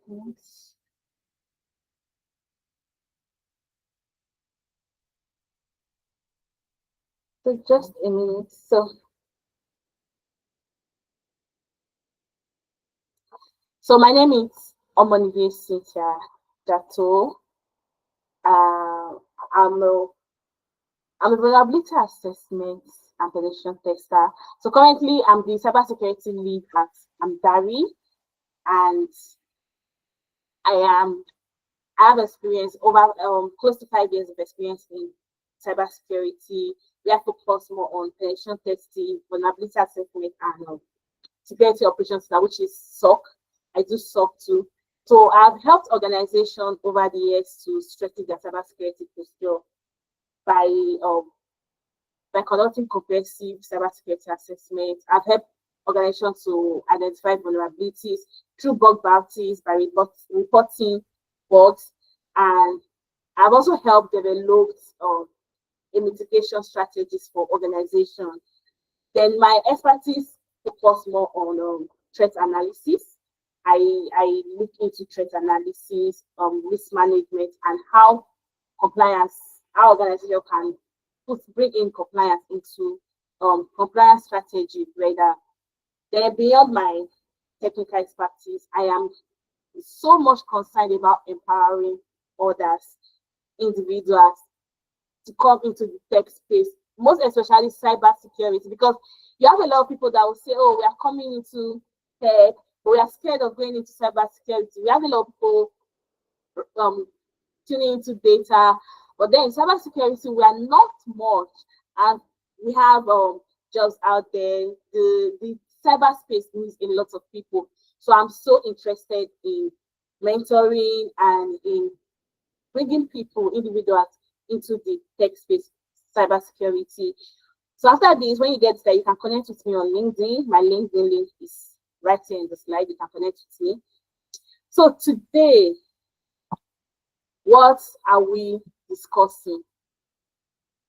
Yes. So just a minute. So my name is Omonide Cynthia Dato. Uh, I'm a I'm a vulnerability assessment and penetration tester. So currently I'm the cybersecurity lead at Amdari, and I am I have experience over close to 5 years of experience in cybersecurity. We have focused more on penetration testing, vulnerability assessment, and security operations, which is SOC. I do SOC too. So I've helped organizations over the years to strengthen their cybersecurity posture by um, by conducting comprehensive cybersecurity assessment. I've helped organizations to identify vulnerabilities through bug bounties by reporting bugs, and I've also helped develop a mitigation strategies for organizations. Then my expertise focus more on threat analysis. I look into threat analysis, risk management, and compliance, how organization can bring in compliance into compliance strategy. Rather, then beyond my technical expertise, I am so much concerned about empowering others, individuals, to come into the tech space, most especially cyber security, because you have a lot of people that will say, "Oh, we are coming into tech, but we are scared of going into cyber security." We have a lot of people um, tuning into data, but then in cyber security, we are not much, and we have jobs out there. The cyberspace needs a lot of people, so I'm so interested in mentoring and in bringing people, individuals, into the tech space, cybersecurity. So after this, when you get there, you can connect with me on LinkedIn. My LinkedIn link is right here in the slide. You can connect with me. So today, what are we discussing?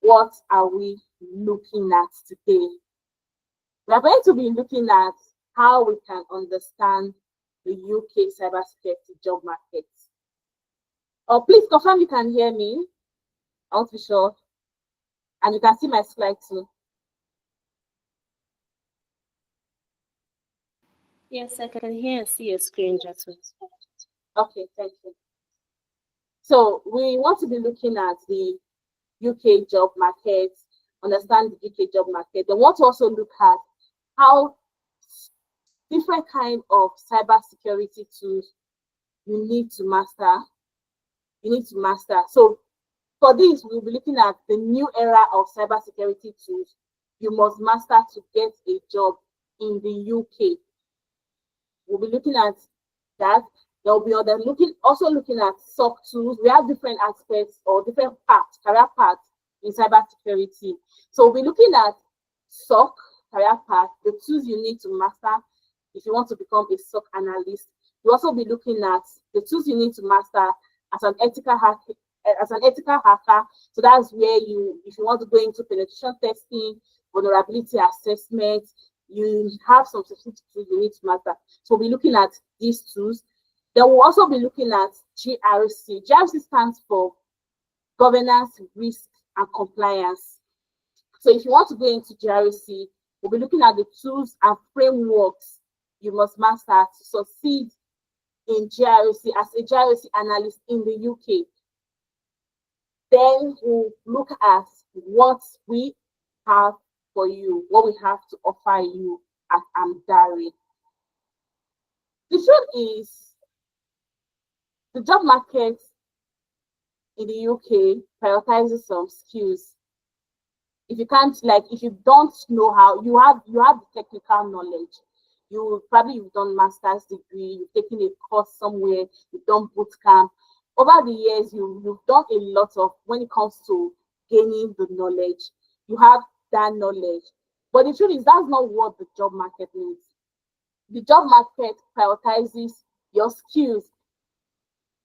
What are we looking at today? We are going to be looking at how we can understand the UK cybersecurity job market. Oh, please confirm you can hear me. I want to be sure. And you can see my slide too. Yes, I can hear and see your screen, Jasmine. Okay, thank you. So we want to be looking at the UK job market, understand the UK job market. Then want to also look at how different kind of cybersecurity tools you need to master. You need to master. So for this, we'll be looking at the new era of cybersecurity tools you must master to get a job in the UK. We'll be looking at that. There will be also looking at SOC tools. We have different aspects or different paths, career paths in cybersecurity. So we'll be looking at SOC career path, the tools you need to master if you want to become a SOC analyst. We'll also be looking at the tools you need to master as an ethical hacker. So that's where if you want to go into penetration testing, vulnerability assessment, you have some specific tools you need to master. So we'll be looking at these tools. Then we'll also be looking at GRC. GRC stands for Governance, Risk, and Compliance. So if you want to go into GRC, we'll be looking at the tools and frameworks you must master to succeed in GRC as a GRC analyst in the UK. Then we'll look at what we have for you, what we have to offer you at Amdari. The truth is, the job market in the UK prioritizes some skills. If you don't know how, you have the technical knowledge. You've done master's degree, you've taken a course somewhere, you've done boot camp. Over the years, you've done a lot of when it comes to gaining the knowledge. You have that knowledge. But the truth is that's not what the job market needs. The job market prioritizes your skills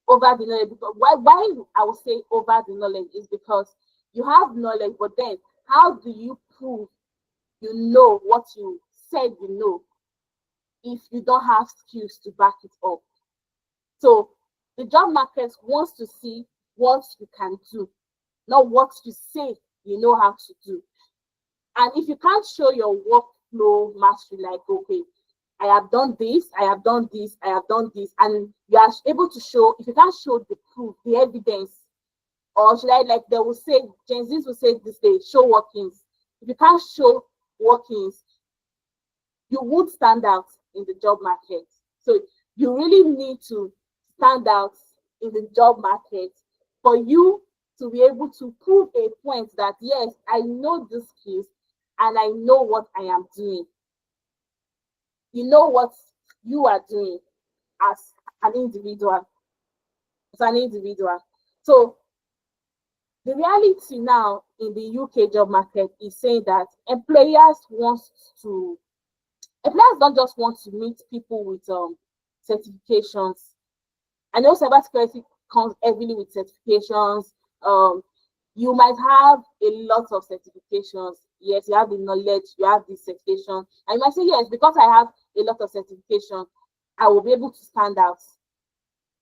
over the knowledge. Why I would say over the knowledge is because you have knowledge, but then how do you prove you know what you said you know if you don't have skills to back it up? So the job market wants to see what you can do, not what you say you know how to do. And if you can't show your workflow mastery, like, okay, I have done this, I have done this, I have done this, and you are able to show, if you can't show the proof, the evidence, or should I, like they will say, Gen Zs will say this day, show workings. If you can't show workings, you would stand out in the job market. So you really need to stand out in the job market for you to be able to prove a point that, yes, I know the skills and I know what I am doing. You know what you are doing as an individual. As an individual. So the reality now in the UK job market is saying that employers don't just want to meet people with certifications. I know cybersecurity comes heavily with certifications. Um, you might have a lot of certifications. Yes, you have the knowledge, you have the certification, and you might say, yes, because I have a lot of certification, I will be able to stand out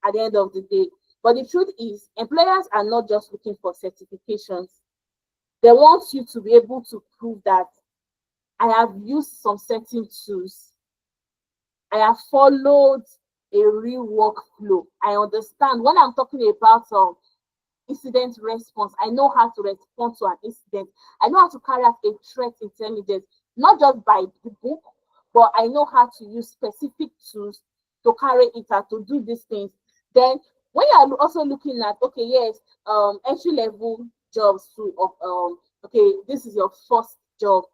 at the end of the day. But the truth is, employers are not just looking for certifications. They want you to be able to prove that I have used some certain tools. I have followed a real workflow. I understand when I'm talking about incident response, I know how to respond to an incident. I know how to carry out a threat intelligence, not just by the book, but I know how to use specific tools to carry it out, to do these things. Then when you are also looking at, okay, yes, entry level jobs too, of okay, this is your first job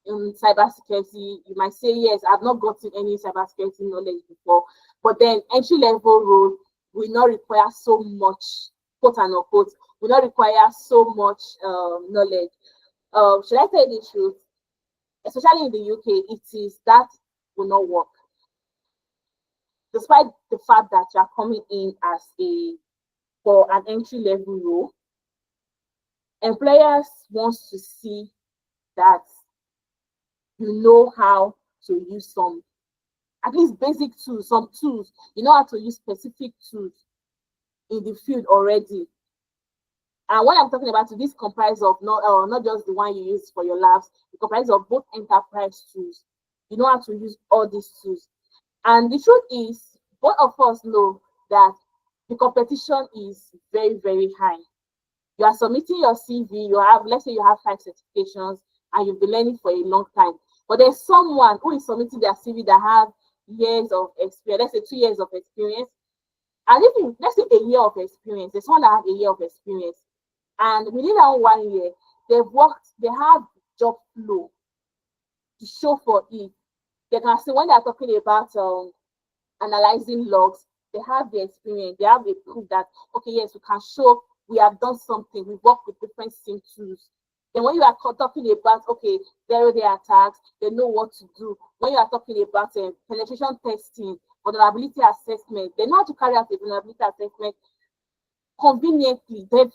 in cybersecurity, you might say, yes, I've not gotten any cybersecurity knowledge before, but then entry level role will not require so much, quote and unquote, will not require so much knowledge. Should I tell you the truth? Especially in the UK, it is that will not work. Despite the fact that you are coming in as for an entry level role, employers wants to see that you know how to use some, at least basic tools, some tools. You know how to use specific tools in the field already. And what I'm talking about, this comprises of not just the one you use for your labs, it comprises of both enterprise tools. You know how to use all these tools. And the truth is, both of us know that the competition is very, very high. You are submitting your CV, you have, let's say you have 5 certifications and you've been learning for a long time. But there's someone who is submitting their CV that have years of experience, let's say 2 years of experience. And even, let's say a year of experience, there's one that have a year of experience. And within that 1 year, they have job flow to show for it. They can see when they're talking about analyzing logs, they have the experience, they have the proof that, okay, yes, we can show we have done something, we work with different SIM tools. Then when you are talking about, okay, zero-day attacks, they know what to do. When you are talking about penetration testing, vulnerability assessment, they know how to carry out a vulnerability assessment conveniently. They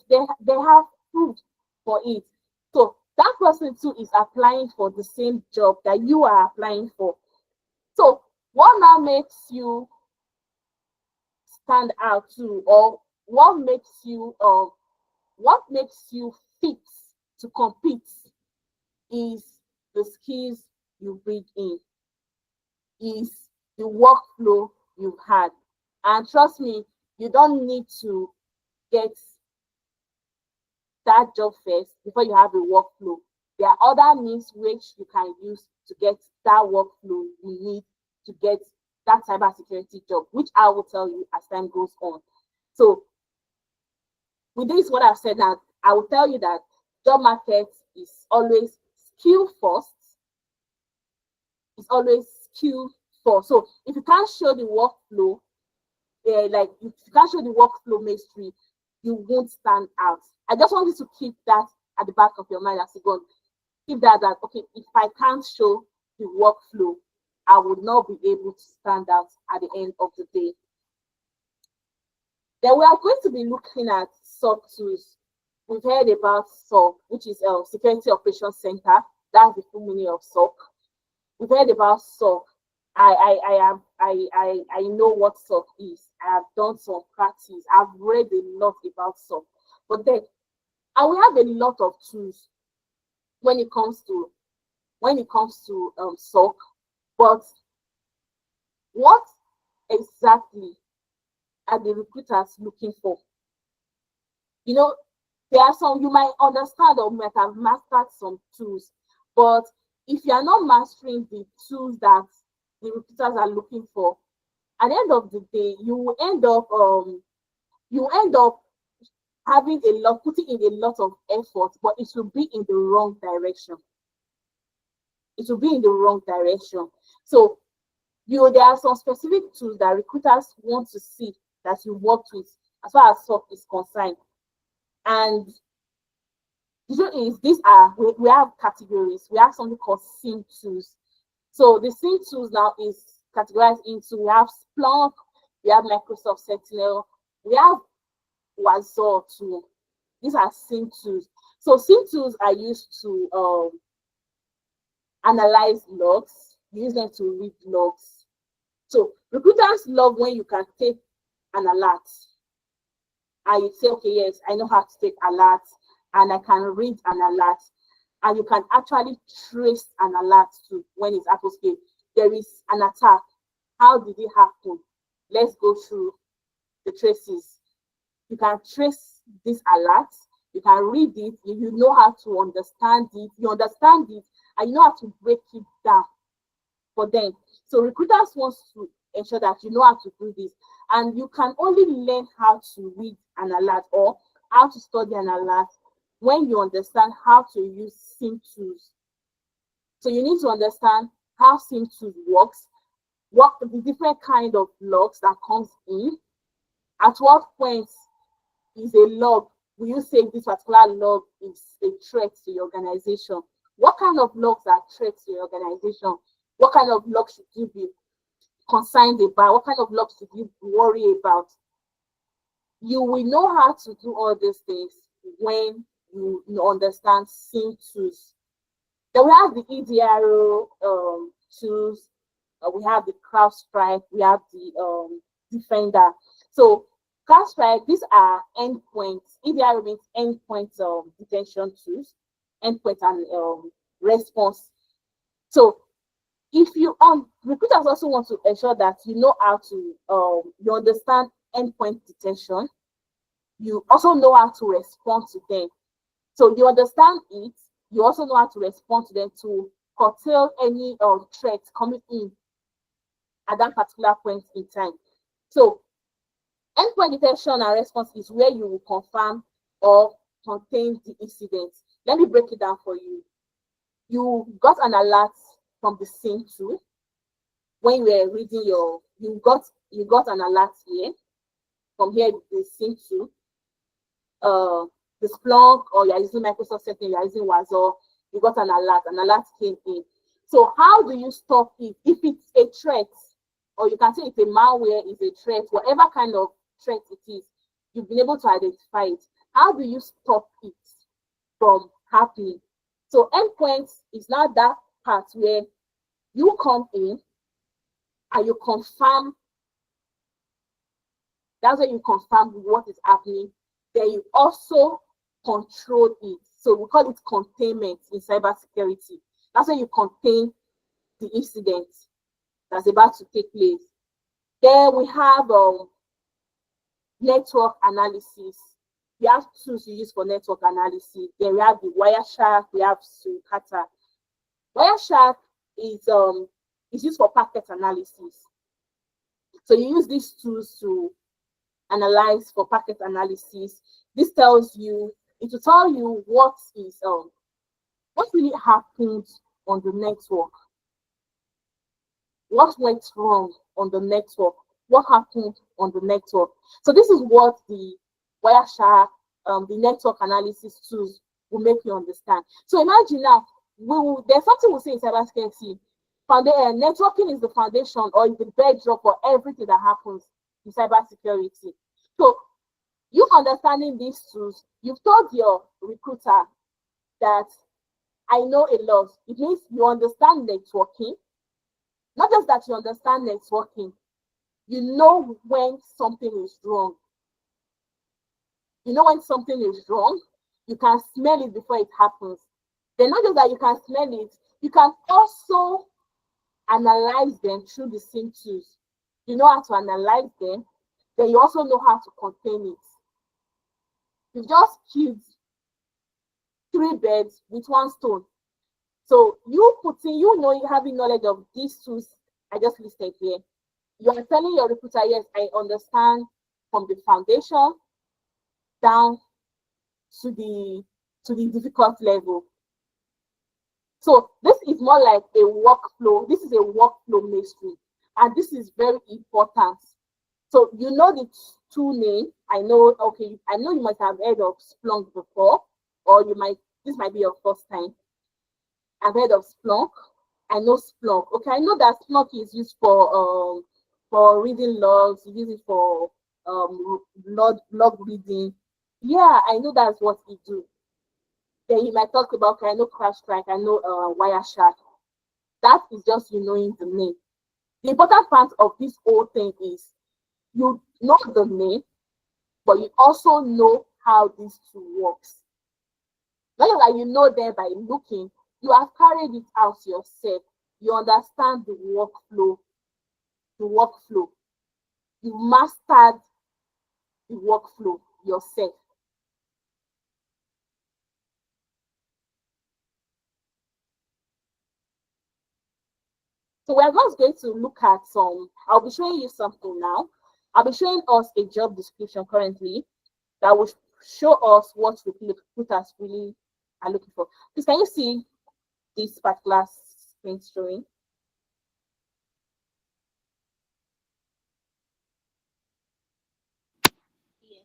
have proof for it. So that person too is applying for the same job that you are applying for. So what now makes you stand out too, or what makes you fit to compete is the skills you bring in, is the workflow you've had. And trust me, you don't need to get that job first before you have a workflow. There are other means which you can use to get that workflow you need to get that cybersecurity job, which I will tell you as time goes on. So with this, what I've said now, I will tell you that job market is always skill first. It's always skill first. So if you can't show the workflow, like if you can't show the workflow mastery, you won't stand out. I just want you to keep that at the back of your mind as you go. Keep that okay, if I can't show the workflow, I would not be able to stand out at the end of the day. Then we are going to be looking at SOC tools. We've heard about SOC, which is Security Operations Center. That's the full meaning of SOC. We've heard about SOC. I know what SOC is. I have done some practice. I've read a lot about SOC. But then I will have a lot of tools when it comes to SOC. But what exactly are the recruiters looking for? You know, there are some you might understand or might have mastered some tools, but if you are not mastering the tools that the recruiters are looking for, at the end of the day, you will end up having a lot, putting in a lot of effort, but it will be in the wrong direction. It will be in the wrong direction. So there are some specific tools that recruiters want to see that you worked with as far as SOC is concerned. And the truth is, we have categories. We have something called SIM tools. So the SIM tools now is categorized into, we have Splunk, we have Microsoft Sentinel, we have Wazoo too. These are SIM tools. So SIM tools are used to analyze logs, use them to read logs. So recruiters love when you can take an alert and you say, okay, yes, I know how to take alerts and I can read an alert, and you can actually trace an alert to when it's happens. Okay, there is an attack. How did it happen? Let's go through the traces. You can trace this alert. You can read it. You know how to understand it. You understand it, and you know how to break it down for them. So recruiters want to ensure that you know how to do this, and you can only learn how to read an alert or how to study an alert when you understand how to use SIM tools. So you need to understand how SIM tools works, what the different kind of logs that comes in, at what point is a log, will you say this particular log is a threat to your organization? What kind of logs are threats to your organization? What kind of logs should you be concerned about? What kind of logs should you worry about? You will know how to do all these things when you understand SIM tools. Then we have the EDRO tools. We have the CrowdStrike. We have the Defender. So CrowdStrike, these are endpoints. EDRO means endpoint detection tools, endpoint and response. So if you recruiters also want to ensure that you know how to you understand endpoint detection, you also know how to respond to them. So you understand it, you also know how to respond to them to curtail any threats coming in at that particular point in time. So endpoint detection and response is where you will confirm or contain the incident. Let me break it down for you. You got an alert from the SIM tool when you were reading you got an alert here. From here, the SIM tool, the Splunk, or you're using Microsoft Sentinel, you're using Wazoo, you got an alert came in. So how do you stop it? If it's a threat, or you can say it's a malware, is a threat, whatever kind of threat it is, you've been able to identify it. How do you stop it from happening? So endpoints is now that part where you come in and you confirm. That's when you confirm what is happening. Then you also control it. So we call it containment in cybersecurity. That's when you contain the incident that's about to take place. Then we have network analysis. We have tools you use for network analysis. Then we have the Wireshark, we have Suricata. Wireshark is used for packet analysis. So you use these tools to analyze for packet analysis. This tells you, it will tell you what really happened on the network, what went wrong on the network, what happened on the network. So this is what the Wireshark, the network analysis tools will make you understand. So imagine now, there's something we say in cybersecurity. Networking is the foundation or is the bedrock for everything that happens in cybersecurity. So you understanding these tools, you've told your recruiter that I know a lot. It means you understand networking, Not just that you understand networking, you know when something is wrong. You know when something is wrong, you can smell it before it happens. Then not just that you can smell it, you can also analyze them through the same tools. You know how to analyze them, then you also know how to contain it. You just killed 3 birds with 1 stone. So you know, you having knowledge of these tools I just listed here. You are telling your recruiter, yes, I understand from the foundation down to the difficult level. So this is more like a workflow. This is a workflow mystery, and this is very important. So you know the tool name. I know. Okay, I know you might have heard of Splunk before, or this might be your first time. I've heard of Splunk. I know Splunk. Okay, I know that Splunk is used for reading logs. You use it for log reading. Yeah, I know that's what it do. Then you might talk about, okay, I know CrowdStrike, I know Wireshark. That is just you knowing the name. The important part of this whole thing is you know the name, but you also know how this tool works. Not just that you know them by looking, you have carried it out yourself. You understand the workflow. You mastered the workflow yourself. So we're just going to look at I'll be showing you something now. I'll be showing us a job description currently that will show us what recruiters really are looking for. Please, can you see this particular screen showing? Yes.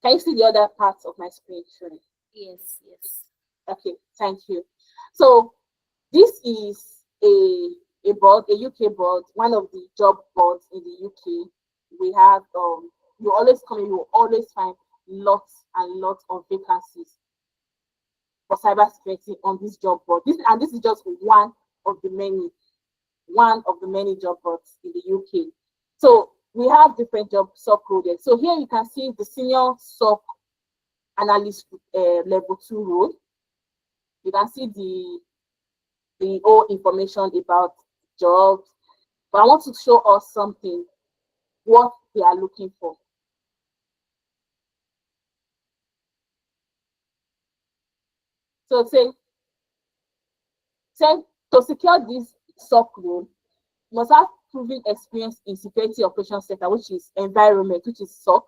Can you see the other parts of my screen showing? Yes. Yes. Okay, thank you. So this is a board, a UK board, one of the job boards in the UK. We have you always come in, you will always find lots and lots of vacancies for cybersecurity on this job board. This is just of the many, one of the many job boards in the UK. So we have different job subcoded. So here you can see the senior SOC analyst level 2 role. You can see the whole information about jobs. But I want to show us something, what they are looking for. So say to secure this SOC role, you must have proven experience in security operations center, which is environment, which is SOC.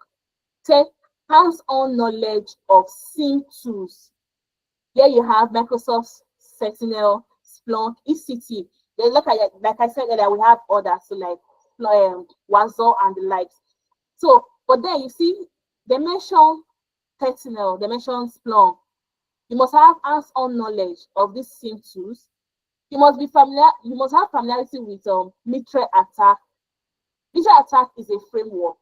Say hands-on knowledge of SIM tools. Here you have Microsoft Sentinel, Splunk, ECT. Then look at it, like I said earlier, we have others, so like Wazoo and the likes. So, but then you see, they mention Sentinel, they mention Splunk. You must have hands-on knowledge of these SIM tools. You must be familiar. You must have familiarity with Mitre attack. Mitre attack is a framework.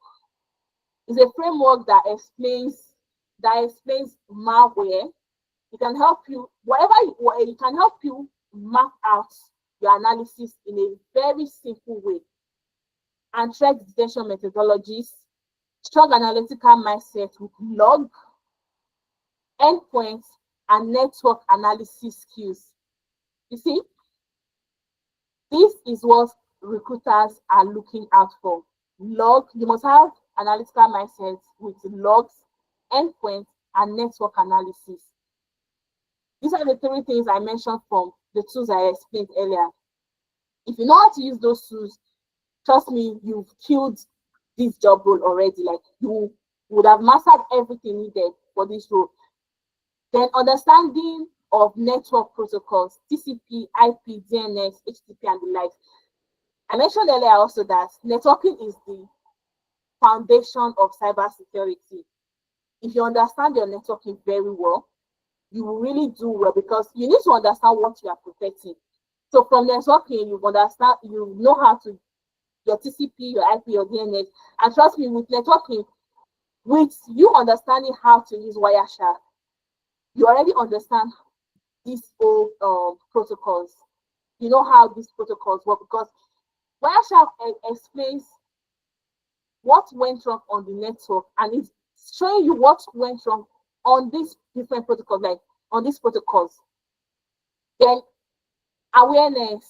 It's a framework that explains malware. It can help you, it can help you map out your analysis in a very simple way. And threat detection methodologies, strong analytical mindset with log, endpoints, and network analysis skills. You see, this is what recruiters are looking out for. Log, you must have analytical mindset with logs, endpoints, and network analysis. These are the 3 things I mentioned from the tools I explained earlier. If you know how to use those tools, trust me, you've killed this job role already. Like, you would have mastered everything needed for this role. Then understanding of network protocols, TCP, IP, DNS, HTTP, and the likes. I mentioned earlier also that networking is the foundation of cybersecurity. If you understand your networking very well, you will really do well, because you need to understand what you are protecting. So from networking, you understand, you know how to, your TCP, your IP, your DNS, and trust me, with networking, with you understanding how to use Wireshark, you already understand these old protocols. you know how these protocols work, because Wireshark explains what went wrong on the network, and it's showing you what went wrong on these different protocols, like on these protocols. Then awareness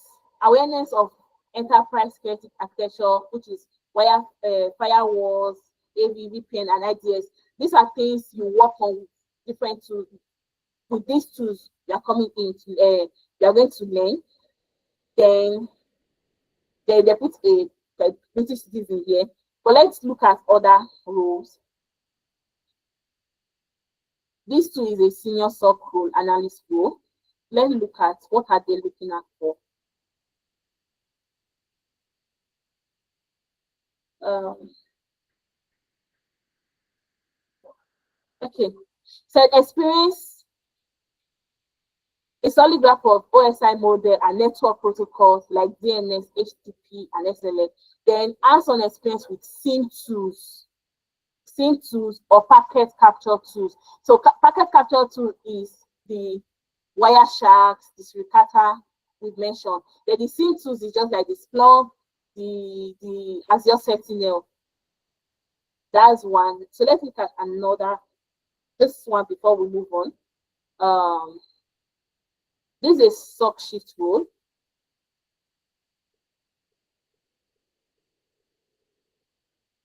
of enterprise security architecture, which is firewalls, AV, VPN, and IDS. These are things you work on with different tools. With these tools, you are coming into, you are going to learn. Then they put a British citizen here. But let's look at other roles. This too is a senior SOC role, analyst role. Let's look at what are they looking at for. Okay, so experience a solid graph of OSI model and network protocols like DNS, HTTP, and SLA. Then hands-on experience with SIM tools or packet capture tools. So packet capture tool is the Wireshark, the Suricata we've mentioned. Then the SIM tools is just like the Splunk, the Azure Sentinel. That's one. So let's look at another. This one before we move on. This is SOC shift role.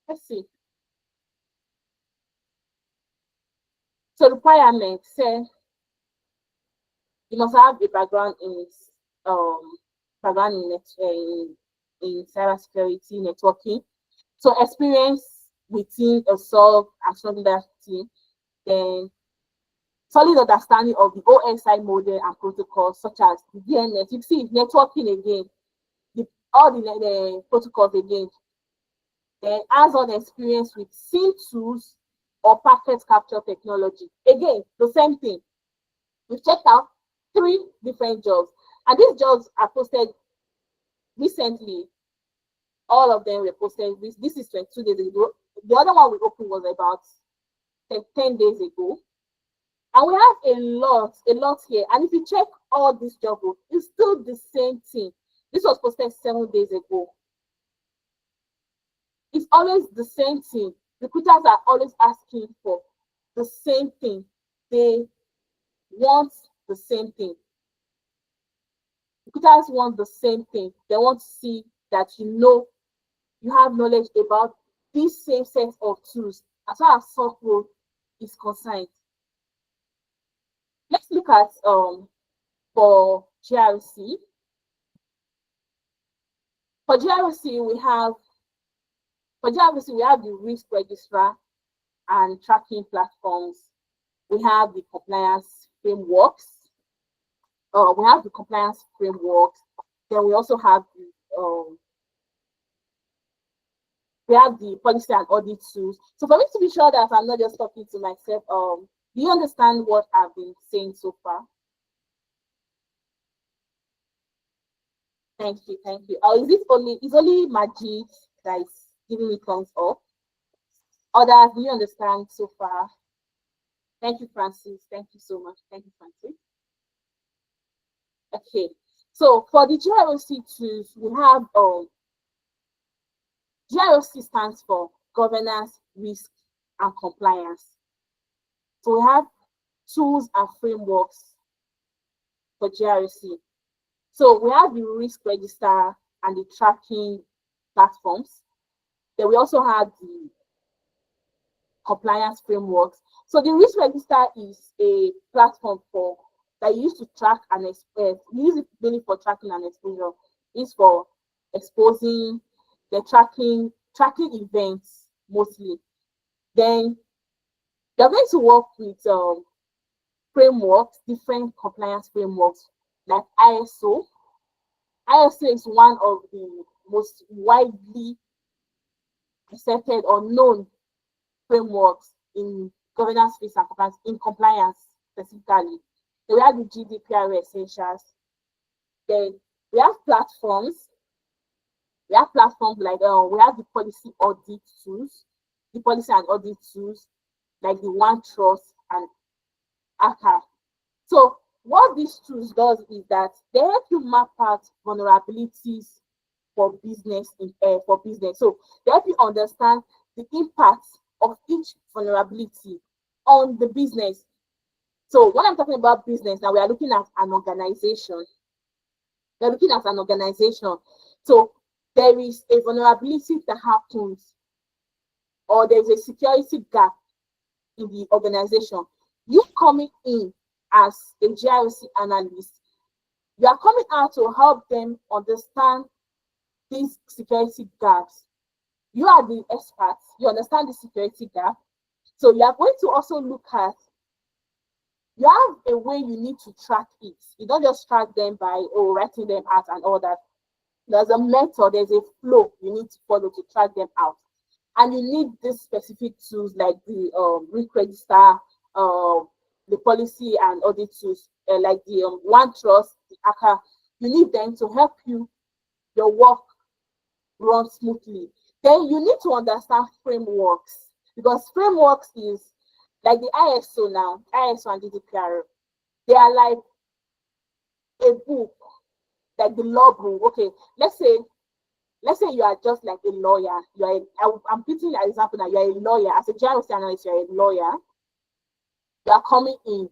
Let's see. So requirement say you must have a background in cybersecurity networking. So experience within a SOC and solid team, then solid understanding of the OSI model and protocols such as the DNS. You see networking again, all the protocols again. Then hands-on experience with SIM tools or packet capture technology. Again, the same thing. We've checked out 3 different jobs, and these jobs are posted recently. All of them were posted. This is 22 days ago. The other one we opened was about 10 days ago. And we have a lot here. And if you check all these jobs, it's still the same thing. This was posted 7 days ago. It's always the same thing. Recruiters are always asking for the same thing. They want the same thing. Recruiters want the same thing. They want to see that you have knowledge about this same set of tools as far as software is concerned. Let's look at for GRC. For GRC, we have the risk registrar and tracking platforms. We have the compliance frameworks. Then we also have the policy and audit tools. So for me to be sure that I'm not just talking to myself, do you understand what I've been saying so far? Thank you. Is only Majid that is giving me thumbs up? Others, do you understand so far? Thank you, Francis. Thank you so much. Thank you, Francis. Okay, so for the GRC tools, we have GRC stands for governance, risk, and compliance. So we have tools and frameworks for GRC. So we have the risk register and the tracking platforms. Then we also have the compliance frameworks. So the risk register is a platform that you use to track and use it mainly for tracking and exposure. It's for exposing the tracking events mostly. Then they're going to work with frameworks, different compliance frameworks like ISO. ISO is one of the most widely accepted or known frameworks in governance, risk, and compliance, in compliance specifically. Then we have the GDPR essentials. Then we have platforms. We have platforms like we have the policy audit tools, like the OneTrust and ACA. So what these tools does is that they help you map out vulnerabilities for business for business. So they help you understand the impact of each vulnerability on the business. So when I'm talking about business, now we are looking at an organization. We're looking at an organization. So there is a vulnerability that happens, or there's a security gap in the organization. You coming in as a GRC analyst, you are coming out to help them understand these security gaps. You are the expert, you understand the security gap. So you are going to also look at, you have a way you need to track it. You don't just track them by writing them out and all that. There's a method, there's a flow you need to follow to track them out. And you need these specific tools like the risk register, the policy and audit tools, like the OneTrust, the ACA. You need them to help you, your work run smoothly. Then you need to understand frameworks, because frameworks is like the ISO now, ISO and GDPR. They are like a book, like the law book. Okay, let's say you are just like a lawyer. I'm putting an example now. You're a lawyer. As a GRC analyst, you're a lawyer. You are coming in.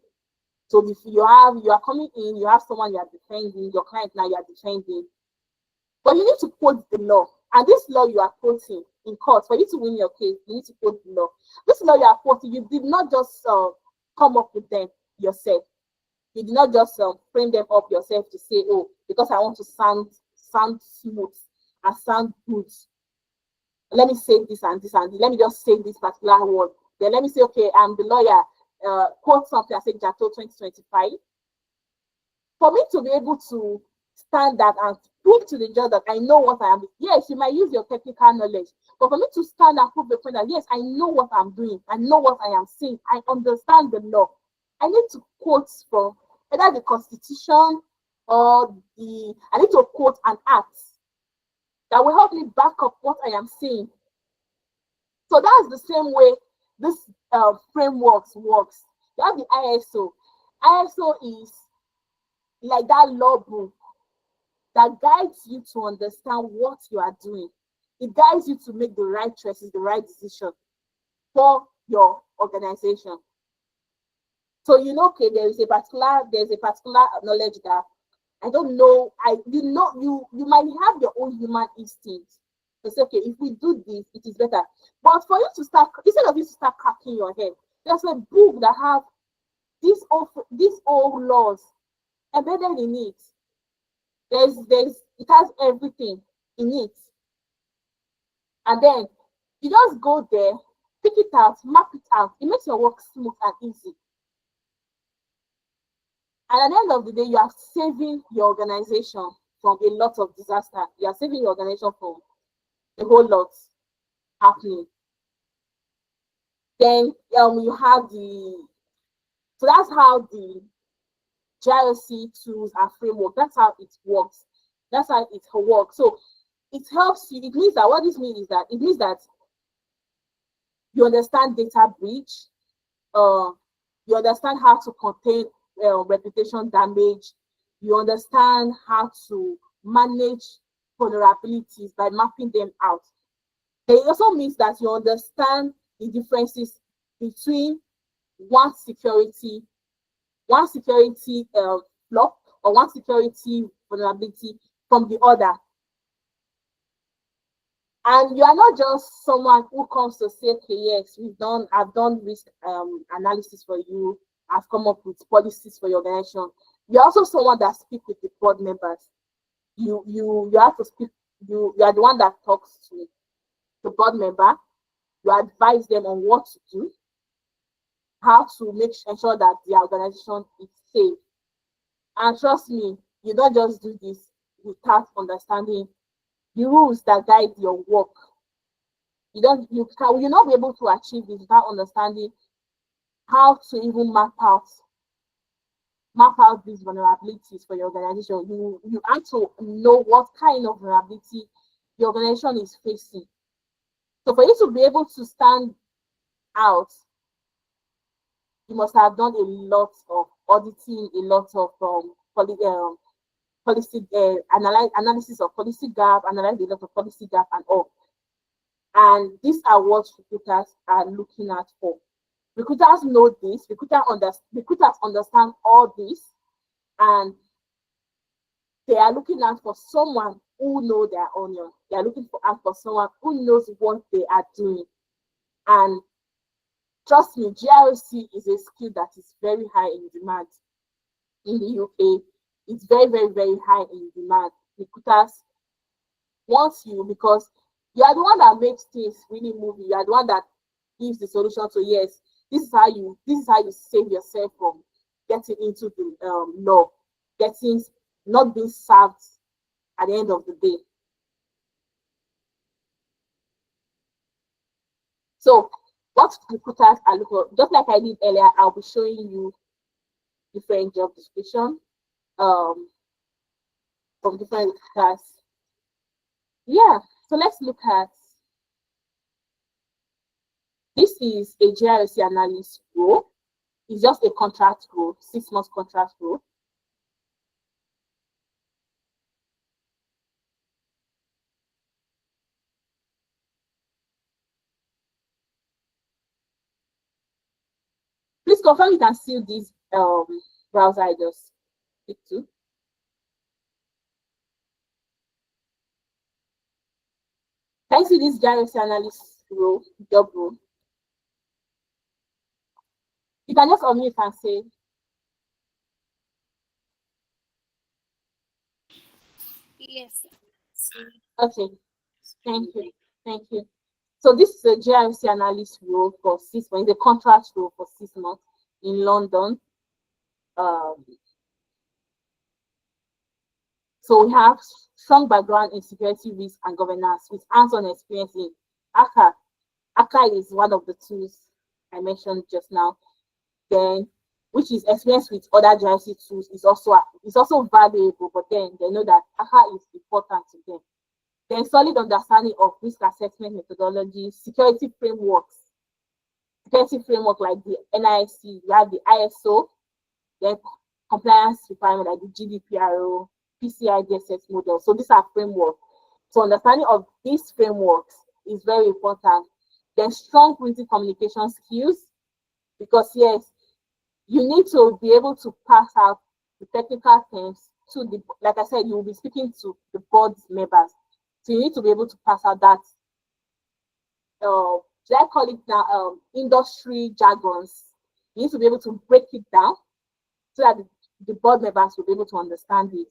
So if you are coming in, you have someone you are defending, your client now you are defending. But you need to quote the law. And this law you are quoting in court, for you to win your case, you need to quote the law. This law you are quoting, you did not just come up with them yourself. You did not just frame them up yourself to say, oh, because I want to sound smooth and sound good, let me say this and this and this. Let me just say this particular word. Then let me say, okay, I'm the lawyer, quote something, I say JATO 2025. For me to be able to stand that and prove to the judge that I know what I am. Yes, you might use your technical knowledge, but for me to stand and prove the point that yes, I know what I'm doing, I know what I am saying, I understand the law. I need to quote from either the Constitution or I need to quote an act that will help me back up what I am saying. So that's the same way this frameworks works. You have the ISO. ISO is like that law book that guides you to understand what you are doing. It guides you to make the right choices, the right decision for your organization. So you know, okay, there's a particular knowledge that I don't know. You might have your own human instinct to say, okay, if we do this, it is better. But for you to start, instead of you to start cracking your head, there's a book that have these old laws embedded in it. It has everything in it. And then you just go there, pick it out, map it out. It makes your work smooth and easy. And at the end of the day, you are saving your organization from a lot of disaster. You are saving your organization from a whole lot happening. Then you have so that's how the GRC tools and framework, that's how it works. That's how it works. So it helps you. It means that what this means is that it means that you understand data breach, you understand how to contain reputation damage, you understand how to manage vulnerabilities by mapping them out. It also means that you understand the differences between one security flaw or one security vulnerability from the other. And you are not just someone who comes to say, okay, yes, I've done risk analysis for you, I've come up with policies for your organization. You're also someone that speaks with the board members. You have to speak, you are the one that talks to the board member, you advise them on what to do, how to ensure that the organization is safe. And trust me, you don't just do this without understanding the rules that guide your work. You'll not be able to achieve this without understanding how to even map out these vulnerabilities for your organization. You have to know what kind of vulnerability the organization is facing. So for you to be able to stand out, you must have done a lot of auditing, a lot of policy analysis of policy gap, analyze a lot of policy gap and all. And these are what recruiters are looking at for. Recruiters know this, recruiters understand all this, and they are looking out for someone who knows their onion. They are looking out for someone who knows what they are doing. And trust me, GRC is a skill that is very high in demand in the UK. It's very, very, very high in demand. Recruiters want you because you are the one that makes things really move. You are the one that gives the solution. So yes, this is how you save yourself from getting into the law, getting not being served at the end of the day. So what recruiters are looking for, just like I did earlier, I'll be showing you different job description from different recruiters. Yeah, so let's look at this. Is a GRC analyst role. It's just a contract role, 6 months contract role. Please confirm you can see this browser I just clicked to. Can you see this GRC analyst role, job role? You can just unmute and say. Yes. Okay, thank you. Thank you. So this is a GRC analyst role for 6 months, the contract role for 6 months in London. So we have strong background in security risk and governance with hands-on experience in ACA. ACA is one of the tools I mentioned just now. Then, which is experience with other GRC tools is also valuable, but then they know that ACA is important to them. Then solid understanding of risk assessment methodologies, security framework like the NIC, you have the ISO, then compliance requirement like the GDPR, PCI DSS model. So these are frameworks. So understanding of these frameworks is very important. Then strong written communication skills, because yes, you need to be able to pass out the technical terms to the, like I said, you will be speaking to the board members. So you need to be able to pass out that, should I call it now, industry jargons. You need to be able to break it down so that the board members will be able to understand it.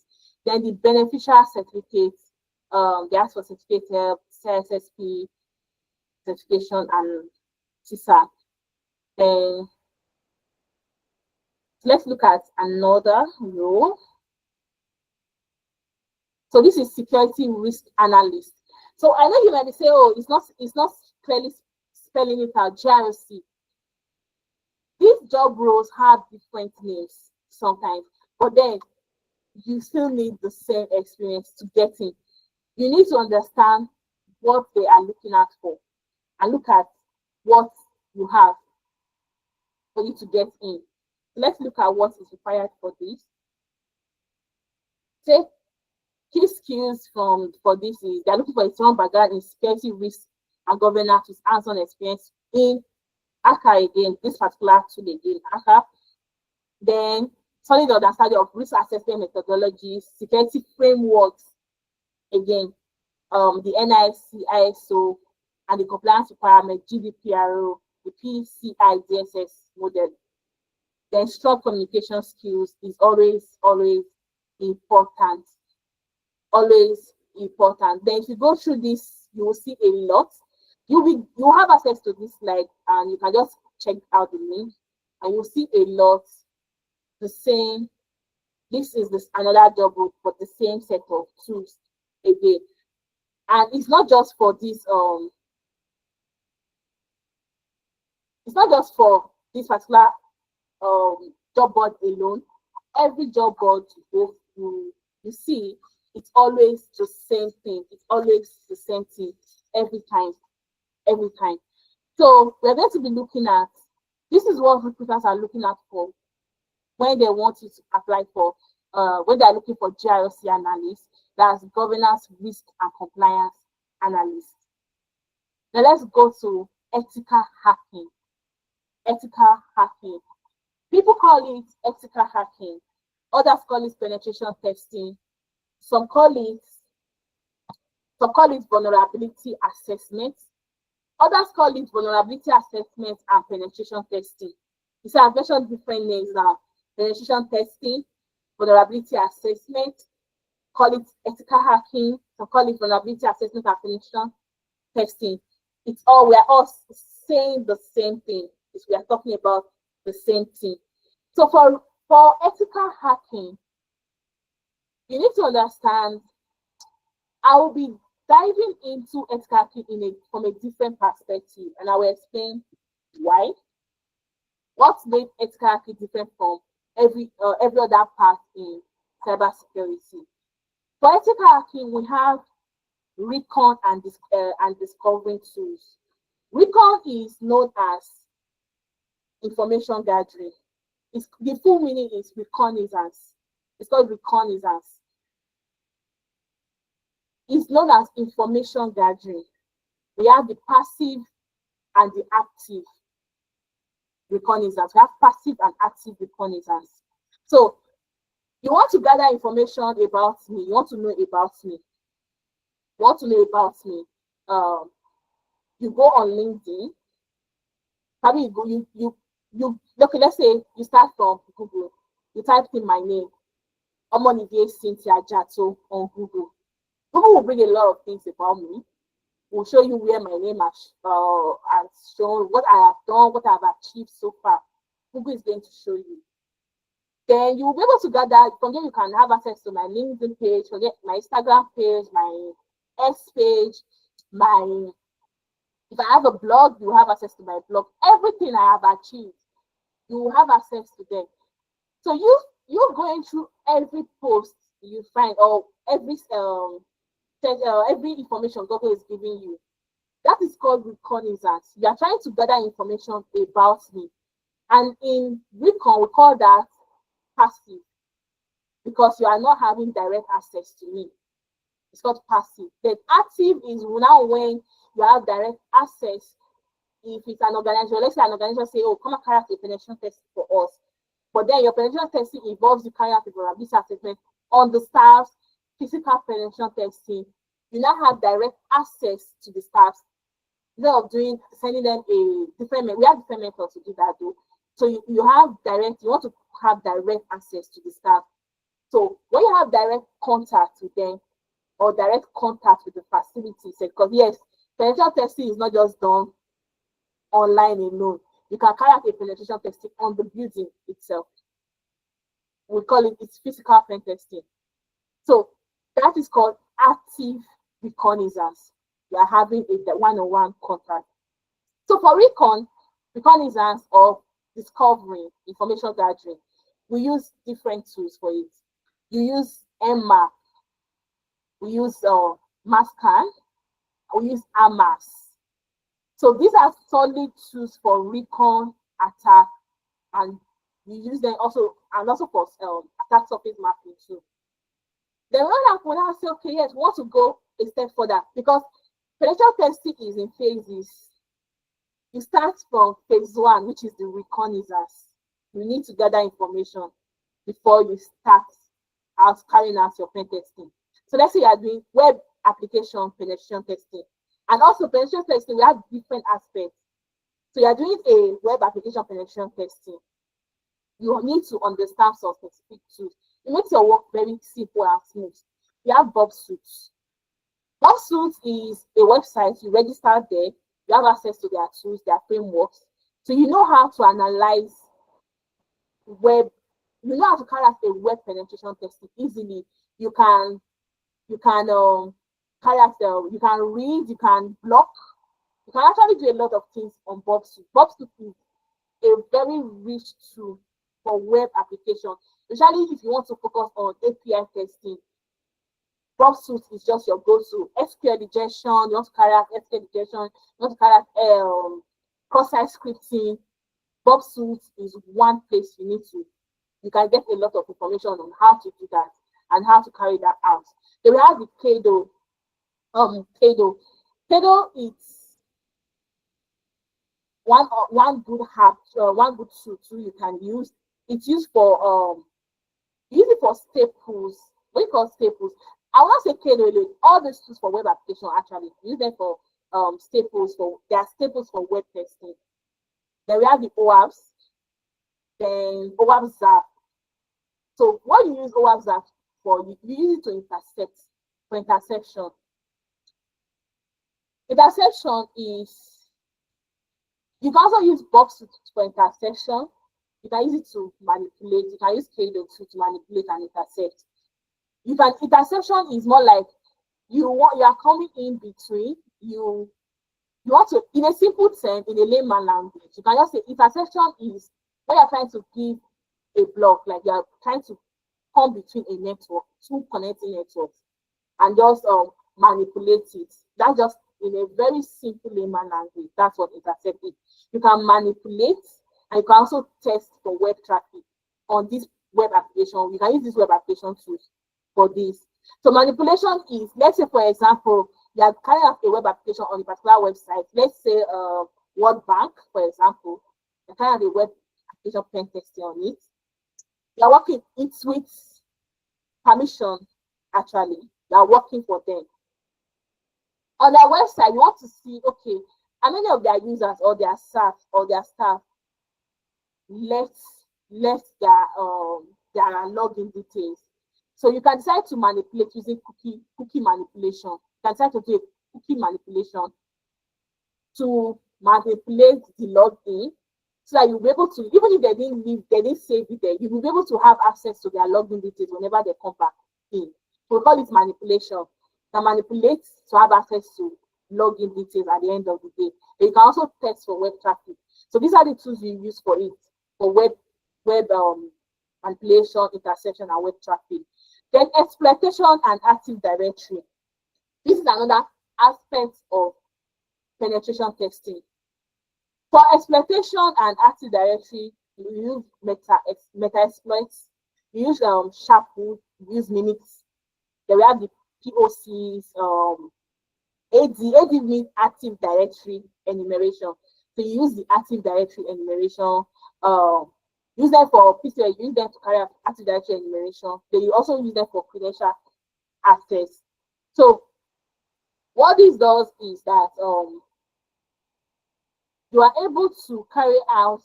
Then the beneficial certificates, they ask for certificate, CSSP certification, and CISA. Then let's look at another role. So this is security risk analyst. So I know you might say, oh, it's not clearly spelling it out, GRC. These job roles have different names sometimes, but then you still need the same experience to get in. You need to understand what they are looking at for and look at what you have for you to get in. Let's look at what is required for this. Say key skills for this is they're looking for a strong background in security risk and governance with hands-on experience in ACA again, this particular tool again, ACA. Then solid understanding of risk assessment methodologies, security frameworks, again, the NIC, ISO, and the compliance requirement, GDPR, the PCI DSS model. Then strong communication skills is always important. Always important. Then if you go through this, you will see a lot. You have access to this slide and you can just check out the link and you'll see a lot. The same, this is another job role, but the same set of tools again. And it's not just for this it's not just for this particular job board alone. Every job board you see, it's always the same thing. It's always the same thing every time. So we're going to be looking at This is what recruiters are looking at for when they want you to apply for, when they're looking for GRC analyst, that's governance, risk, and compliance analyst. Now let's go to ethical hacking. Ethical hacking. People call it ethical hacking. Others call it penetration testing. Some call it vulnerability assessment. Others call it vulnerability assessment and penetration testing. You see, I've mentioned different names now. Penetration testing, vulnerability assessment, call it ethical hacking, some call it vulnerability assessment and penetration testing. It's all, we are all saying the same thing. We are talking about the same thing. So for ethical hacking, you need to understand, I will be diving into ethical hacking from a different perspective, and I will explain why. What makes ethical hacking different from every other part in cybersecurity? For ethical hacking, we have recon and discovering tools. Recon is known as information gathering. The full meaning is reconnaissance. It's called reconnaissance. It's known as information gathering. We have the passive and the active reconnaissance. We have passive and active reconnaissance. So you want to gather information about me. You want to know about me. You want to know about me. You go on LinkedIn. Probably you okay, let's say you start from Google. You type in my name, Amdari Cynthia Jato, on Google. Google will bring a lot of things about me. Will show you where my name has shown, what I have done, what I have achieved so far. Google is going to show you. Then you will be able to gather from there. You can have access to my LinkedIn page, forget my Instagram page, my X page, if I have a blog, you have access to my blog. Everything I have achieved, you will have access to them. So you're going through every post you find, or every information Google is giving you. That is called reconnaissance. You are trying to gather information about me. And in recon, we call that passive, because you are not having direct access to me. It's called passive. Then active is now when you have direct access. If it's an organization, let's say an organization say, oh, come and carry out a penetration test for us. But then your penetration testing involves you carrying out a vulnerability assessment on the staff's physical penetration testing. You now have direct access to the staff instead of sending them a different. We have different methods to do that though. So you want to have direct access to the staff. So when you have direct contact with them or direct contact with the facilities, because yes, penetration testing is not just done online alone. You can carry out a penetration testing on the building itself. We call it's physical pen testing. So that is called active reconnaissance. You are having a one-on-one contact. So for reconnaissance or discovery, information gathering, we use different tools for it. You use MMAP, we use MASCAN, we use AMAS. So these are solid tools for recon attack, and we use them also for attack surface mapping too. Then when I say, okay, yes, we want to go a step further, because penetration testing is in phases. You start from phase 1, which is the reconnaissance. You need to gather information before you start carrying out your pen testing. So let's say you are doing web application penetration testing. And also penetration testing, we have different aspects. So you are doing a web application penetration testing. You need to understand some specific tools. It makes your work very simple and smooth. You have Bob Suits. Bob Suits is a website. You register there. You have access to their tools, their frameworks. So you know how to analyze web. You know how to carry out a web penetration testing easily. You can carry out you can read, you can block, you can actually do a lot of things on Bob Suits. Bob Suits is a very rich tool for web application, especially if you want to focus on API testing. Bob Suits is just your go-to. SQL injection, you want to carry out SQL injection, you want to carry out cross-site scripting. Bob Suit is one place you can get a lot of information on how to do that and how to carry that out. Then we have the Kado. Kado is one good app, one good tool you can use. It's used for use it for staples. What you call staples? I want to say Kado alone. All these tools for web application actually use them for staples they are staples for web testing. Then we have the OAPs, then OAP Zap. So what you use OAP Zap for, you use it to intercept, for interception. Interception is, you can also use box for interception. You can use it to manipulate. You can use Kado to manipulate and intercept. Interception is more like you are coming in between. You want to, in a simple term, in a layman language, you can just say interception is when you're trying to give a block, like you're trying to come between a network, two connecting networks, and just manipulate it. That's just in a very simple layman language. That's what intercept is. You can manipulate, and you can also test for web traffic on this web application. You can use this web application tools for this. So manipulation is, let's say for example, you are carrying out a web application on a particular website. Let's say World Bank, for example, you carrying out a web application pen testing on it. You are working it with permission, actually. You are working for them. On their website, you want to see, okay, how many of their users or their staff left their login details. So you can decide to manipulate using cookie manipulation. You can decide to do a cookie manipulation to manipulate the login, so that you'll be able to, even if they didn't save it there, you will be able to have access to their login details whenever they come back in. So we call it manipulation. You can manipulate to have access to login details at the end of the day. But you can also test for web traffic. So these are the tools you use for it, for web manipulation, interception, and web traffic. Then exploitation and active directory. This is another aspect of penetration testing. For exploitation and active directory, you use meta exploits, you use Sharpwood, you use Minix. Then we have the POCs, AD means active directory enumeration. So you use the active directory enumeration, use them for PCL, use them to carry out active directory enumeration. Then you also use them for credential access. So what this does is that you are able to carry out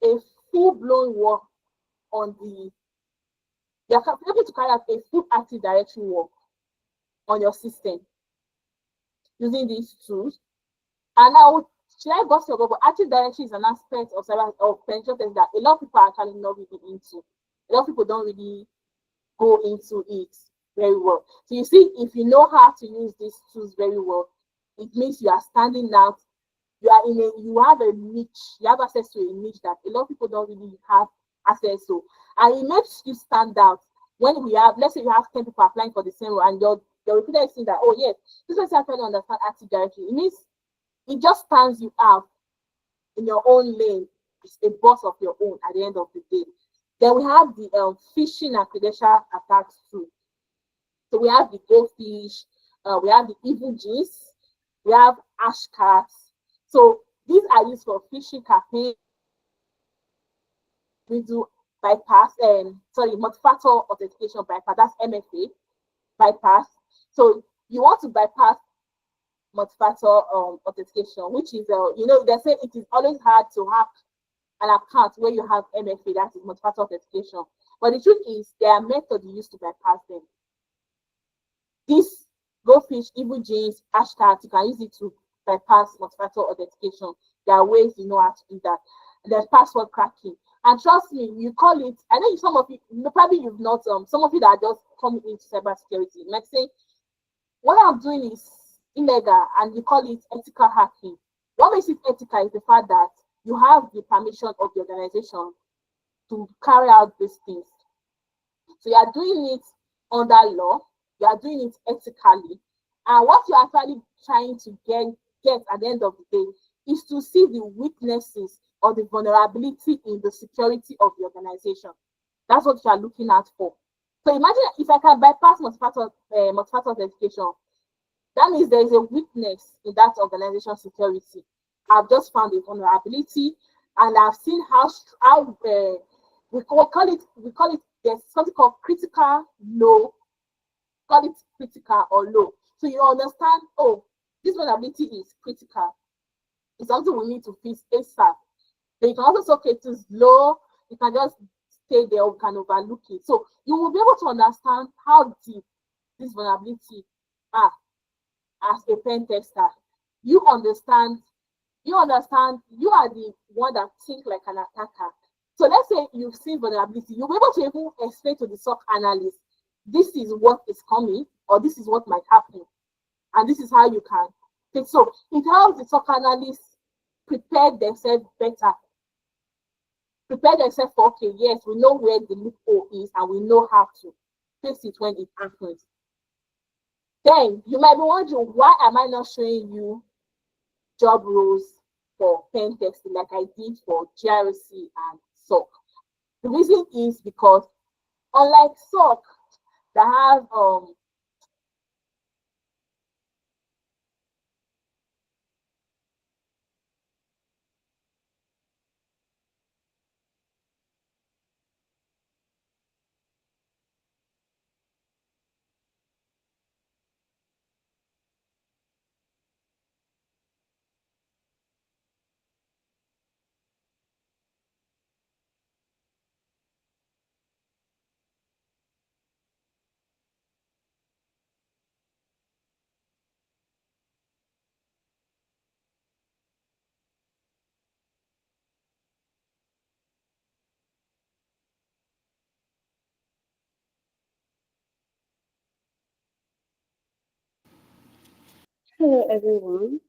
a full-blown work on you are able to carry out a full active directory work on your system using these tools. And now, should I go to but active directory is an aspect of penetration testing that a lot of people are actually not really into. A lot of people don't really go into it very well. So you see, if you know how to use these tools very well, it means you are standing out. You have a niche, you have access to a niche that a lot of people don't really have access to. And it makes you stand out when we have, let's say you have 10 people applying for the same role, and your recruiter is saying that, oh yes, this person actually understand Active Directory. It means it just stands you out in your own lane. It's a boss of your own at the end of the day. Then we have the phishing and credential attacks too. So we have the goldfish, we have the evil genes, we have hashcards. So these are used for phishing campaigns. We do bypass, multi-factor authentication bypass, that's MFA bypass. So you want to bypass multi-factor authentication, which is, they say it is always hard to hack an account where you have MFA, that is multi-factor authentication. But the truth is, there are methods you use to bypass them. This goldfish, evil genes, hashtags, you can use it to bypass multi-factor authentication. There are ways you know how to do that. There's password cracking. And trust me, you call it, I know some of you, probably you've not, some of you that are just coming into cybersecurity, might say, what I'm doing is illegal, and you call it ethical hacking. What makes it ethical is the fact that you have the permission of the organization to carry out these things. So you are doing it under law, you are doing it ethically, and what you're actually trying to get at the end of the day is to see the weaknesses or the vulnerability in the security of the organization. That's what you are looking out for. So imagine if I can bypass multi-factor authentication, that means there is a weakness in that organization security. I've just found a vulnerability, and I've seen how we call it there's something called critical low, call it critical or low. So you understand, oh, this vulnerability is critical. It's something we need to fix ASAP. Then you can also say, okay, it is low, you can just stay there, or you can overlook it. So you will be able to understand how deep this vulnerability are as a pen tester. You understand, you are the one that think like an attacker. So let's say you've seen vulnerability, you'll be able to even explain to the SOC analyst, this is what is coming, or this is what might happen, and this is how you can fix. So it helps the SOC analysts prepare themselves better. Prepare themselves for, okay, yes, we know where the loophole is and we know how to fix it when it happens. Then you might be wondering, why am I not showing you job roles for pen testing like I did for GRC and SOC? The reason is because unlike SOC that have Hello, everyone.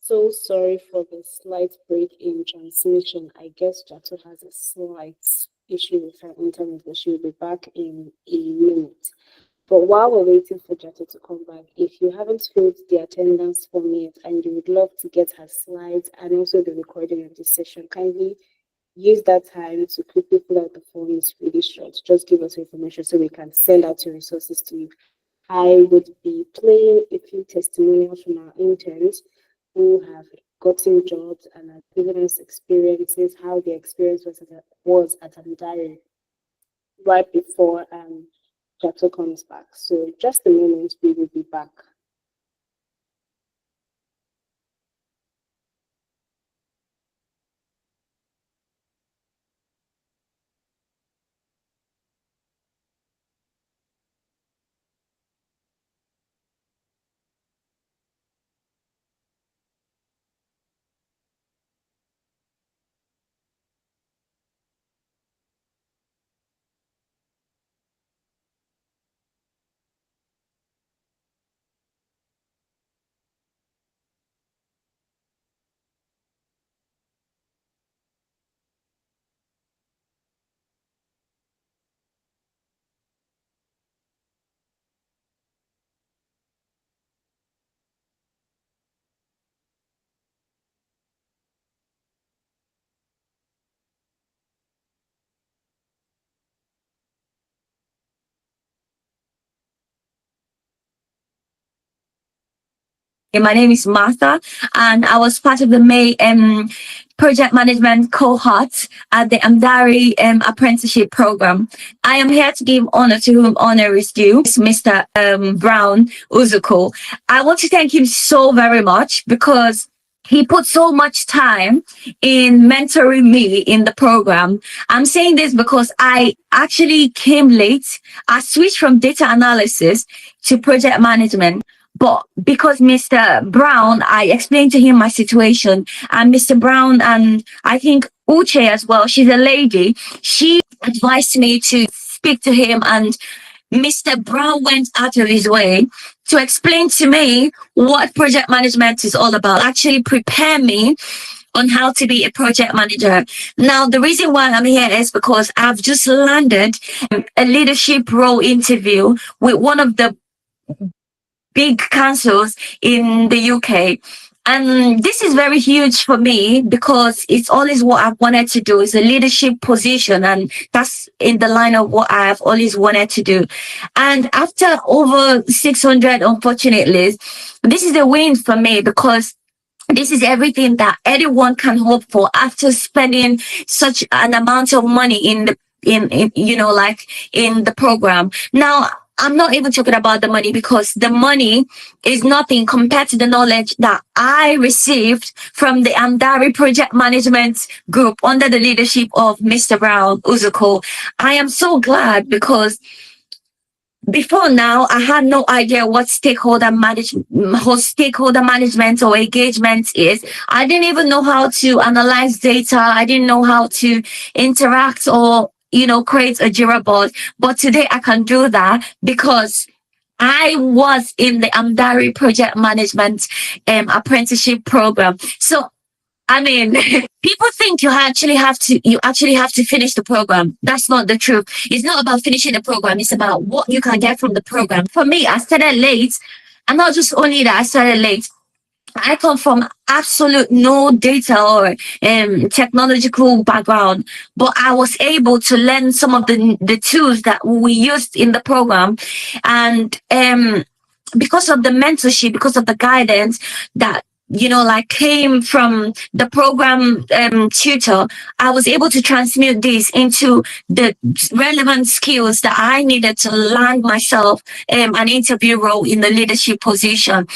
So sorry for the slight break in transmission. I guess Jato has a slight issue with her internet, but she'll be back in a minute. But while we're waiting for Jato to come back, if you haven't filled the attendance form yet and you would love to get her slides and also the recording of this session, kindly use that time to quickly fill out the form. It's really short. Just give us information so we can send out your resources to you. I would be playing a few testimonials from our interns who have gotten jobs and have given us experiences, how the experience was at Amdari right before Jato comes back. So just a moment, we will be back. My name is Martha, and I was part of the May project management cohort at the Amdari apprenticeship program. I am here to give honor to whom honor is due, Mr. Brown Uzuko. I want to thank him so very much because he put so much time in mentoring me in the program. I'm saying this because I actually came late. I switched from data analysis to project management. But because Mr. Brown, I explained to him my situation, and Mr. Brown, and I think Uche as well, she's a lady, she advised me to speak to him, and Mr. Brown went out of his way to explain to me what project management is all about, actually prepare me on how to be a project manager. Now, the reason why I'm here is because I've just landed a leadership role interview with one of the big councils in the UK. And this is very huge for me because it's always what I've wanted to do. It's a leadership position, and that's in the line of what I've always wanted to do. And after over 600, unfortunately, this is a win for me because this is everything that anyone can hope for after spending such an amount of money in the in like in the program. Now, I'm not even talking about the money because the money is nothing compared to the knowledge that I received from the Amdari project management group under the leadership of Mr. Brown Uzuko. I am so glad because before now, I had no idea what stakeholder management or engagement is. I didn't even know how to analyze data. I didn't know how to interact or, create a Jira board. But today I can do that because I was in the Amdari project management apprenticeship program. So I mean, people think you actually have to finish the program. That's not the truth. It's not about finishing the program. It's about what you can get from the program. For me, I started late. And not just only that I started late. I come from absolute no data or technological background, but I was able to learn some of the tools that we used in the program. And because of the mentorship, because of the guidance that came from the program tutor, I was able to transmute this into the relevant skills that I needed to land myself an interview role in the leadership position.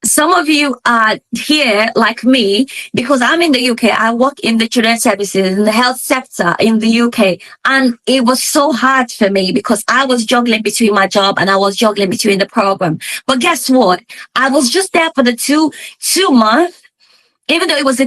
Some of you are here like me because I'm in the UK. I work in the children's services in the health sector in the UK. And it was so hard for me because I was juggling between my job and I was juggling between the program. But guess what? I was just there for the two months, even though it was a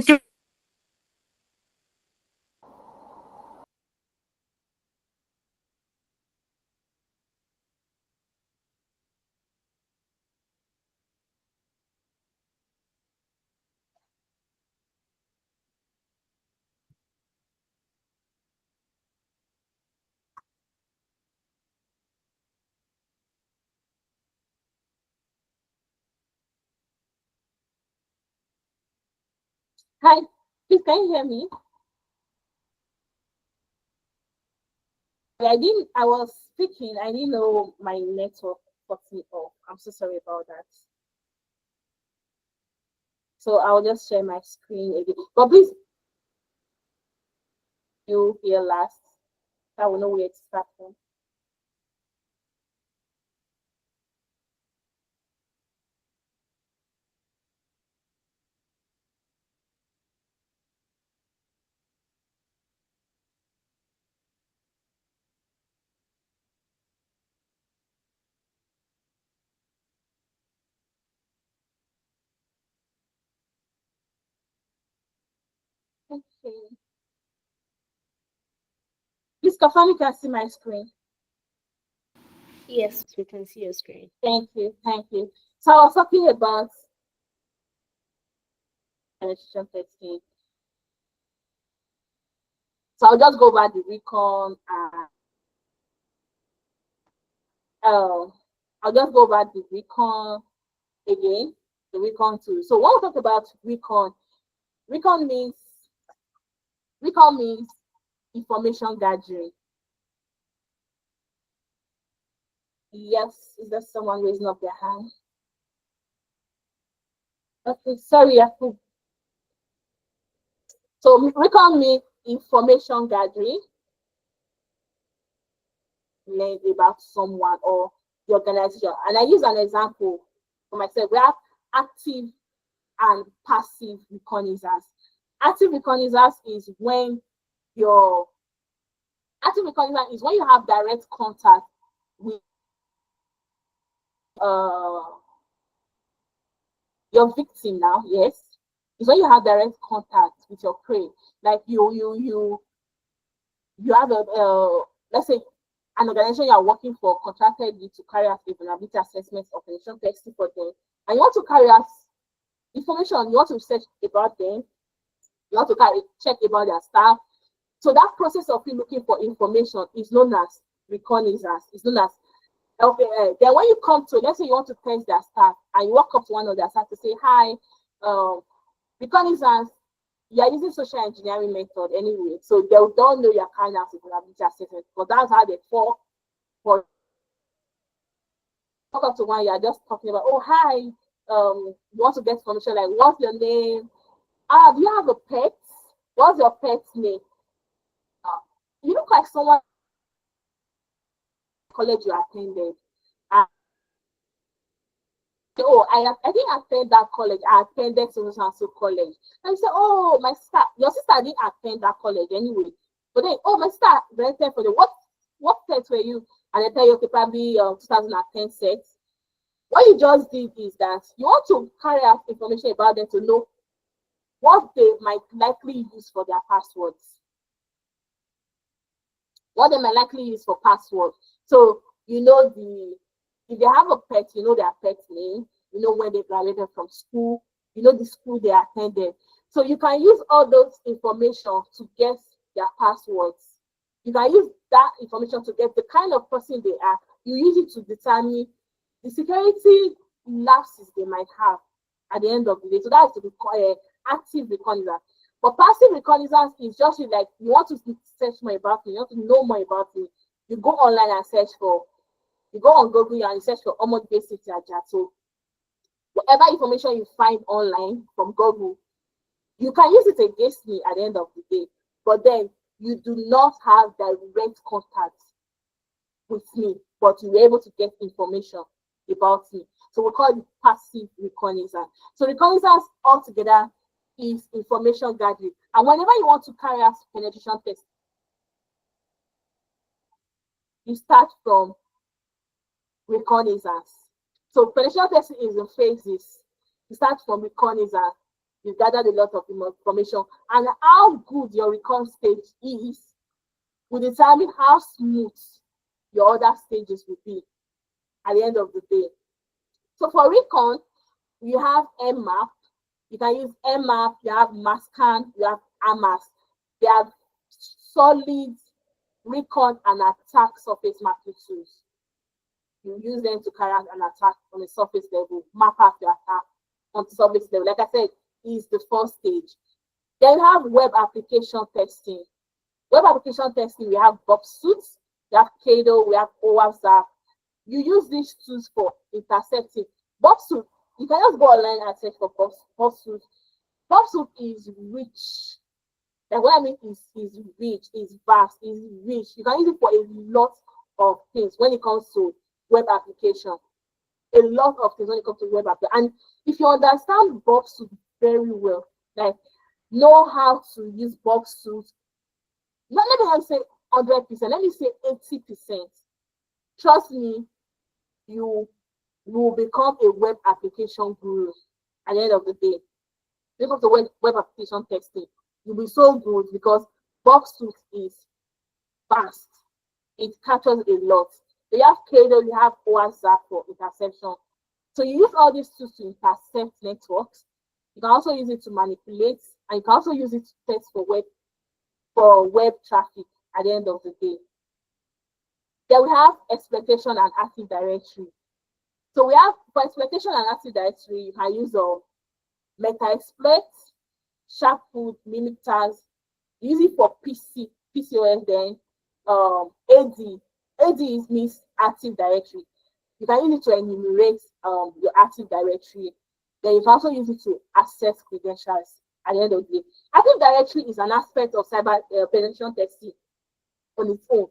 Hi, please can you hear me? I was speaking, I didn't know my network cut me off. I'm so sorry about that. So I'll just share my screen again. But please, you here last. I will know where to start from. Okay. Please confirm you can see my screen. Yes, we can see your screen. Thank you, thank you. So I was talking about penetration testing. So I'll just go over the recon and I'll just go over the recon again, the recon tool. So when we talk about recon, recon means information gathering. Yes, is there someone raising up their hand? Okay, sorry, I could. So recon means information gathering, learn about someone or the organization. And I use an example for myself. We have active and passive reconnaissance. Active reconnaissance is when you have direct contact with your victim now. Yes, it's when you have direct contact with your prey. Like you have a let's say an organization you are working for contracted you to carry out a vulnerability assessment or penetration testing for them, and you want to carry out information, you want to research about them, you want to check about their staff. So that process of you looking for information is known as reconnaissance. It's known as Okay, then when you come to, let's say you want to test their staff, and you walk up to one of their staff to say, hi, reconnaissance, you are using social engineering method anyway, so they don't know you're carrying out a vulnerability assessment, but that's how they fall for. Walk up to one, you are just talking about, oh, hi, you want to get information like, what's your name? Do you have a pet? What's your pet's name? You look like someone college you attended. Oh, I didn't attend that college. I attended so and so college. And you say, oh, my sister, your sister didn't attend that college anyway. But then, oh, my sister rented for the what set were you? And they tell you, okay, probably 2010 sets. What you just did is that you want to carry out information about them to know what they might likely use for their passwords. What they might likely use for passwords. So you know if they have a pet, you know their pet's name, you know when they graduated from school, you know the school they attended. So you can use all those information to get their passwords. You can use that information to get the kind of person they are. You use it to determine the security lapses they might have at the end of the day. So that's the active reconnaissance. But passive reconnaissance is just like you want to search more about me, you want to know more about me. You go online and search for, you go on Google and you search for Amdari Cybersecurity Specialist. Whatever information you find online from Google, you can use it against me at the end of the day. But then you do not have direct contact with me, but you're able to get information about me. So we call it passive reconnaissance. So reconnaissance altogether is information gathering. And whenever you want to carry out penetration tests, you start from reconnaissance. So penetration testing is in phases. You start from reconnaissance. You gathered a lot of information, and how good your recon stage is will determine how smooth your other stages will be at the end of the day. So for recon, you have mmap. You can use mmap. You have mascan. You have AMAS. They have solid recon and attack surface mapping tools. You use them to carry out an attack on a surface level, map out your attack on the surface level. Like I said, is the first stage. Then you have web application testing. Web application testing, we have Bob Suits, we have Kado, we have OWASP. You use these tools for intercepting. Bob Suit, you can just go online and search for Bob Suit. Bob Suit is rich. Like what I mean is rich, is vast, is rich. You can use it for a lot of things when it comes to web application. A lot of things when it comes to web application. And if you understand Bob Suit very well, like know how to use Bob Suit, let me not say 100%, let me say 80%. Trust me, you will become a web application guru at the end of the day. Because the web application testing, you'll be so good because Bob Suit is fast. It captures a lot. So you have Kado, you have OWASP for interception. So you use all these tools to intercept networks. You can also use it to manipulate, and you can also use it to test for web traffic at the end of the day. Then we have exploitation and active directory. So we have for exploitation and active directory, you can use meta-exploit, sharpfoot, mimic tags. Use it for PCOS then. AD means active directory. You can use it to enumerate your active directory. Then you can also use it to access credentials at the end of the day. Active directory is an aspect of cyber penetration testing on its own.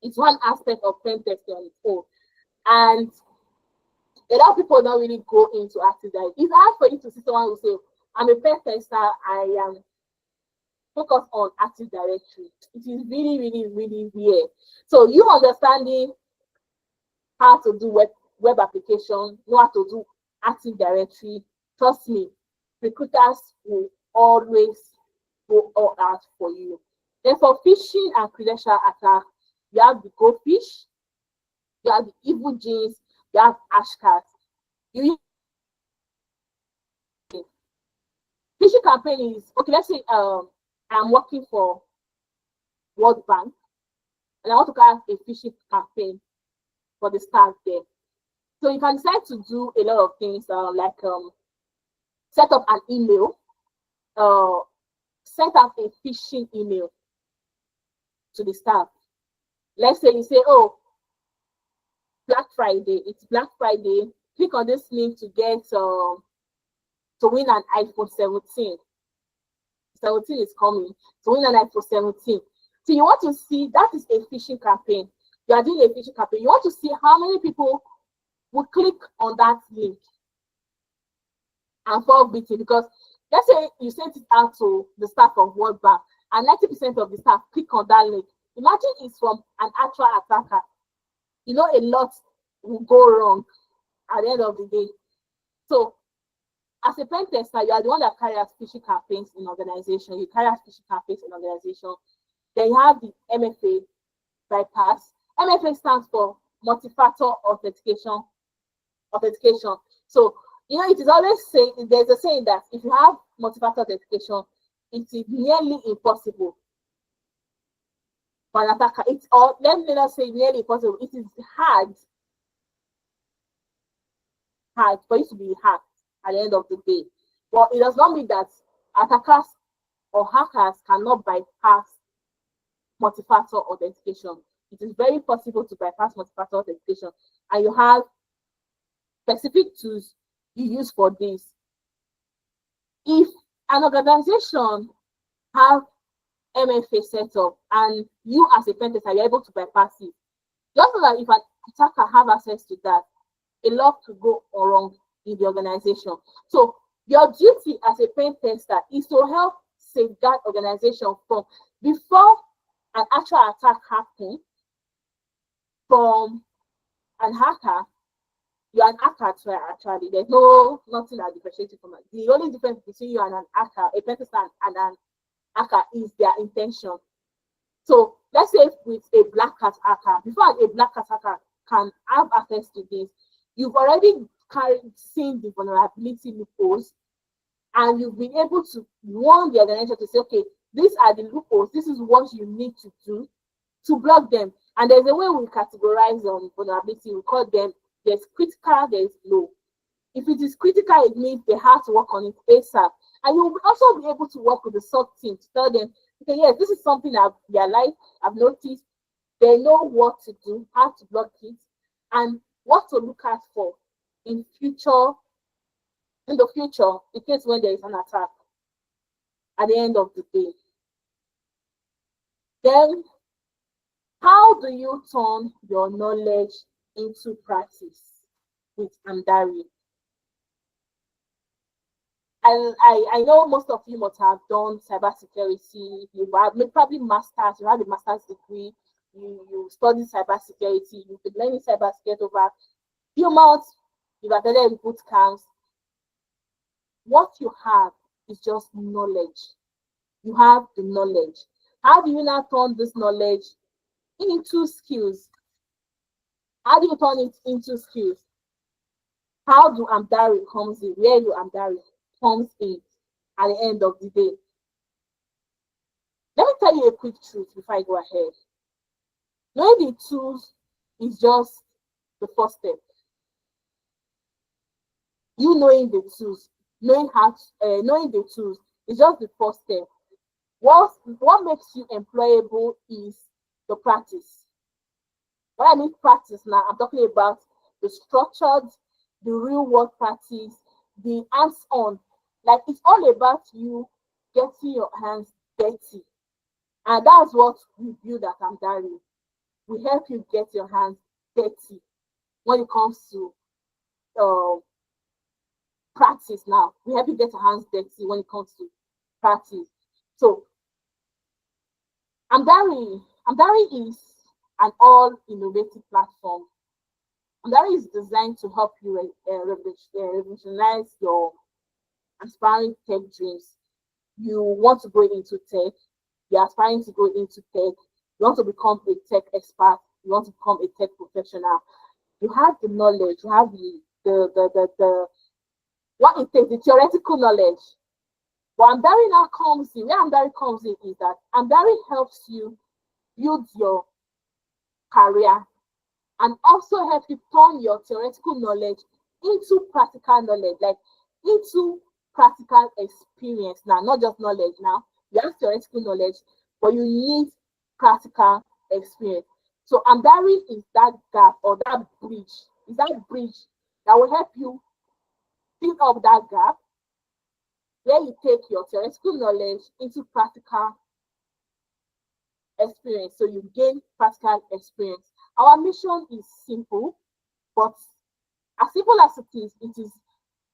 It's one aspect of pen testing on its own. And a lot of people don't really go into active directory. It's hard for you to see someone who say, I'm a pen tester, I am focused on active directory. It is really, really, really weird. So you understanding how to do web application, know how to do active directory, trust me, recruiters will always go all out for you. Then for phishing and credential attack, you have the goldfish, you have the evil genes, you have ashcats. Phishing campaign is okay. Let's say I'm working for World Bank and I want to carry a phishing campaign. for the staff there. So you can decide to do a lot of things like set up an email, set up a phishing email to the staff. Let's say you say, oh, Black Friday, it's Black Friday. Click on this link to get to win an iPhone 17. 17 is coming. To win an iPhone 17. So you want to see, that is a phishing campaign. You are doing a phishing campaign. You want to see how many people will click on that link and fall victim, because let's say you sent it out to the staff of World Bank and 90% of the staff click on that link. Imagine it's from an actual attacker. You know, a lot will go wrong at the end of the day. So as a pen tester, you are the one that carries out phishing campaigns in organization. You carry out phishing campaigns in organization. Then you have the MFA bypass. MFA stands for multi-factor authentication. So, you know, it is always saying, there's a saying that if you have multi-factor authentication, it is nearly impossible for an attacker. It's all, let me not say nearly impossible. It is hard for it to be hacked at the end of the day. But it does not mean that attackers or hackers cannot bypass multi-factor authentication. It is very possible to bypass multi-factor authentication, and you have specific tools you use for this. If an organization have MFA set up and you as a pen tester are able to bypass it, just so that if an attacker have access to that, a lot to go wrong in the organization. So your duty as a pen tester is to help safeguard organization from, before an actual attack happens from an hacker. You're an hacker actually. There's nothing that differentiates from it. The only difference between you and an hacker, a pen tester and an hacker, is their intention. So let's say with a black hat hacker, before a black hat hacker can have access to this, you've already seen the vulnerability loopholes, and you've been able to warn the organization to say, okay, these are the loopholes, this is what you need to do to block them. And there's a way we categorize vulnerability. We call them, there's critical, there's low. If it is critical, it means they have to work on it ASAP. And you'll also be able to work with the SOC team to tell them, okay, yes, this is something I've realized, I've noticed. They know what to do, how to block it, and what to look out for in the future, in case when there is an attack at the end of the day. Then, how do you turn your knowledge into practice with Amdari? And I know most of you must have done cybersecurity. You have probably masters, you have a master's degree, you study cybersecurity, you've been learning cybersecurity over few months, you've attended boot camps. What you have is just knowledge. You have the knowledge. How do you now turn this knowledge into skills? How do you turn it into skills? How do Amdari comes in? Where do Amdari comes in at the end of the day? Let me tell you a quick truth before I go ahead. Knowing the tools is just the first step. You knowing the tools, knowing the tools is just the first step. What makes you employable is the practice. When I mean practice now, I'm talking about the structured, the real world practice, the hands-on. Like, it's all about you getting your hands dirty. And that's what we build at Amdari. We help you get your hands dirty when it comes to practice now. We help you get your hands dirty when it comes to practice. So Amdari is an all innovative platform. Amdari is designed to help you revolutionize your aspiring tech dreams. You want to go into tech, you're aspiring to go into tech, you want to become a tech expert, you want to become a tech professional. You have the knowledge, you have the what it takes, the theoretical knowledge. But Amdari now comes in, where Amdari comes in is that Amdari helps you build your career and also help you turn your theoretical knowledge into practical knowledge, like into practical experience now, not just knowledge now. You have theoretical knowledge, but you need practical experience. So Amdari is that gap or that bridge, is that bridge that will help you fill up that gap where you take your theoretical knowledge into practical experience. So you gain practical experience. Our mission is simple, but as simple as it is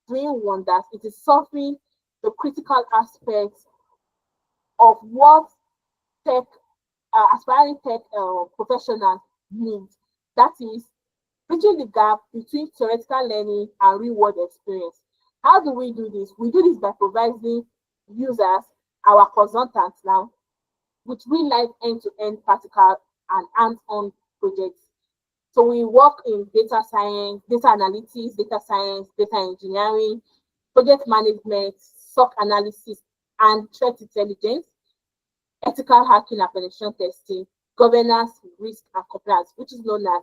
doing wonders. It is solving the critical aspects of what tech, aspiring tech professionals need. That is bridging the gap between theoretical learning and real world experience. How do we do this? We do this by providing users, our consultants now, with real life end-to-end practical and hands-on projects. So we work in data science, data analytics, data science, data engineering, project management, SOC analysis, and threat intelligence, ethical hacking and penetration testing, governance, risk, and compliance, which is known as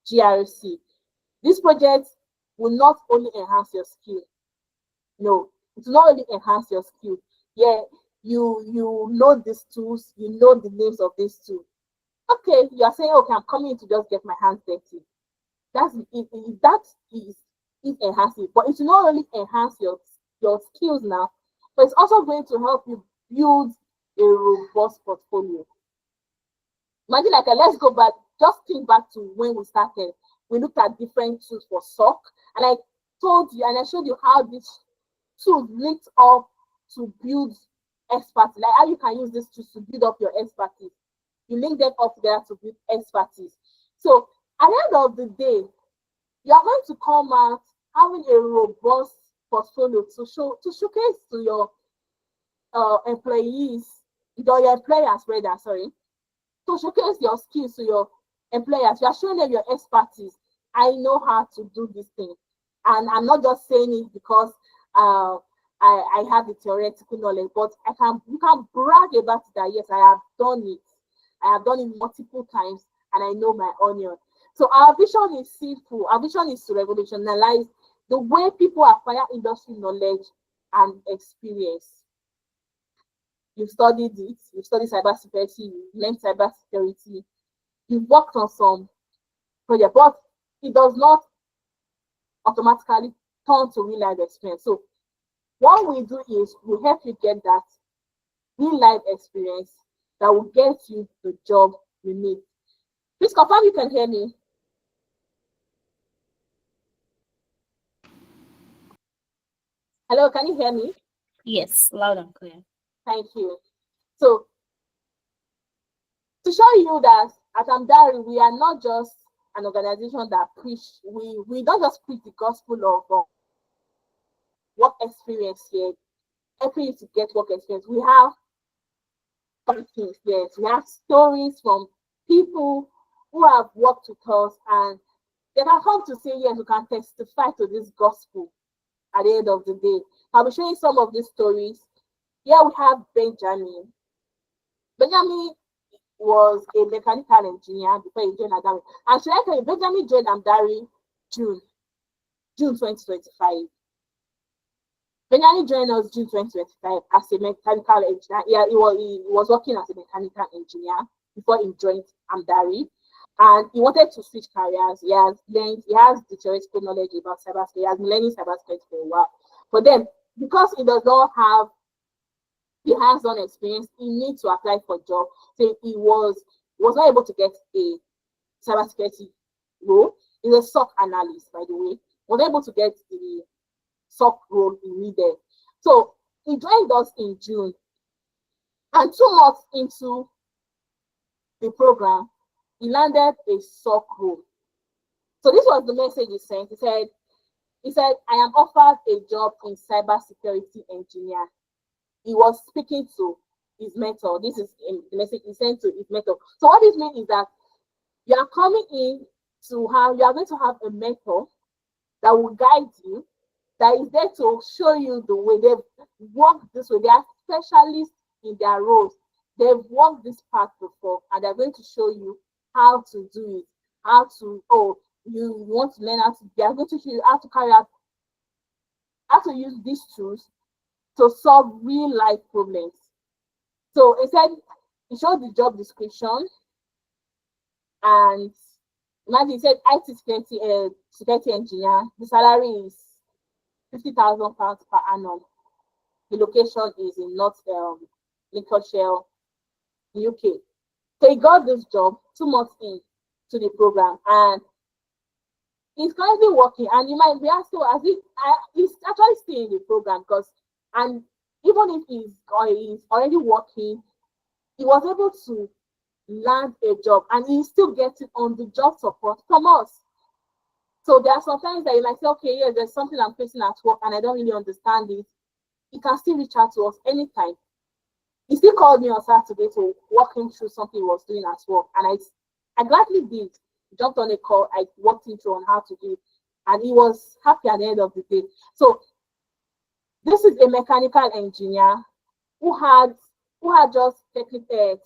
GRC. These projects will not only enhance your skill. No, it will not only enhance your skill. Yeah, you know these tools, you know the names of these tools. Okay, you are saying, okay, I'm coming to just get my hands dirty. That is it enhancing, but it will not only enhance your skills now, but it's also going to help you build a robust portfolio. Imagine, like, let's go back, just think back to when we started. We looked at different tools for SOC, and I told you and I showed you how this tool linked up to build expertise, like how you can use this tool to build up your expertise. You link them up together to build expertise. So at the end of the day, you are going to come out having a robust portfolio to showcase to your employees, your employers rather, sorry, to showcase your skills to your employers. You are showing them your expertise. I know how to do this thing, and I'm not just saying it because I have the theoretical knowledge, but you can brag about it that yes, I have done it. I have done it multiple times, and I know my onion. So our vision is simple. Our vision is to revolutionize the way people acquire industry knowledge and experience. You've studied it, you've studied cybersecurity, you've learned cybersecurity, you've worked on some project, but it does not automatically turn to real life experience. So what we do is we help you get that real life experience that will get you the job you need. Please confirm you can hear me. Hello, can you hear me? Yes, loud and clear. Thank you. So to show you that at Amdari, we are not just an organization that preach, we don't just preach the gospel of work experience here, helping you to get work experience. We have things, yes, we have stories from people who have worked with us, and they can come to say, yes, we can testify to this gospel at the end of the day. I'll be showing some of these stories. Here we have Benjamin. Benjamin was a mechanical engineer before he joined Amdari. And should I tell you, Benjamin joined Amdari June 2025. Benjamin joined us June 2025 as a mechanical engineer. Yeah, he was working as a mechanical engineer before he joined Amdari. And he wanted to switch careers. He has the theoretical knowledge about cybersecurity. He has been learning cybersecurity for a while. But then, because he does not have the hands-on experience, he needs to apply for a job. So he was not able to get a cybersecurity role. He's a SOC analyst, by the way. Was able to get the SOC role he needed. So he joined us in June. And 2 months into the program, he landed a SOC role. So this was the message he sent. He said, I am offered a job in cybersecurity engineer. He was speaking to his mentor. This is the message he sent to his mentor. So what this means is that you are coming in you are going to have a mentor that will guide you, that is there to show you the way. They've worked this way. They are specialists in their roles. They've walked this path before, and they're going to show you how to do it. how to, oh, you want to learn how to, they are going to teach you how to carry out, how to use these tools to solve real life problems. So it said, it showed the job description, and imagine it said IT security engineer. The salary is £50,000 per annum. The location is in North Lincolnshire, UK. So he got this job 2 months in to the program, and he's currently working. And you might be asking, as if he's actually still in the program, because, and even if he's already working, he was able to land a job, and he's still getting on the job support from us. So there are sometimes that you might say, okay, yeah, there's something I'm facing at work and I don't really understand it. You can still reach out to us anytime. He still called me on Saturday to walk him through something he was doing at work, and I gladly did. Jumped on a call, I walked him through on how to do it, and he was happy at the end of the day. So this is a mechanical engineer who had just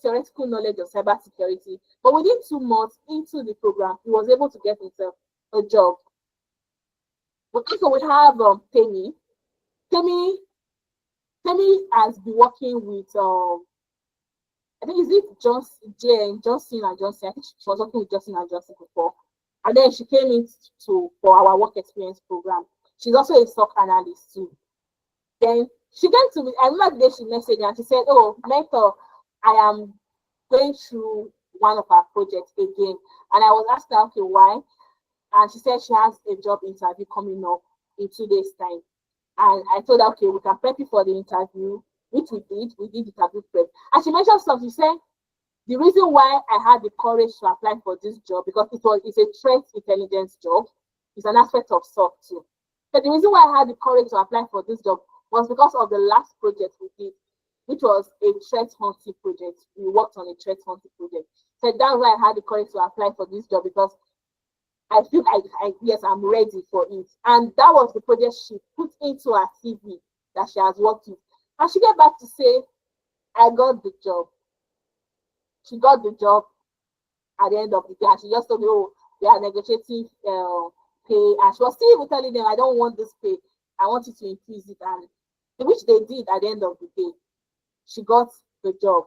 theoretical knowledge of cybersecurity, but within 2 months into the program, he was able to get himself a job. But also we have Temi. Temi has been working with I think, is it Johnson and Johnson? I think she was working with Johnson and Johnson before, and then she came in for our work experience program. She's also a SOC analyst too. Then she came to me. I remember the day she messaged me and she said, "Oh, mentor, I am going through one of our projects again." And I was asking her, okay, why? And she said she has a job interview coming up in 2 days' time. And I told her, okay, we can prep you for the interview, which we did. We did interview prep. And she mentioned something. She said, the reason why I had the courage to apply for this job, because it's a threat intelligence job. It's an aspect of SOC too. So the reason why I had the courage to apply for this job was because of the last project we did, which was a threat hunting project. We worked on a threat hunting project. So that's why I had the courage to apply for this job, because I feel yes, I'm ready for it. And that was the project she put into her CV that she has worked with. And she came back to say, I got the job. She got the job at the end of the day. And she just told me, oh, they are negotiating pay. And she was still even telling them, I don't want this pay. I want you to increase it. And which they did at the end of the day. She got the job.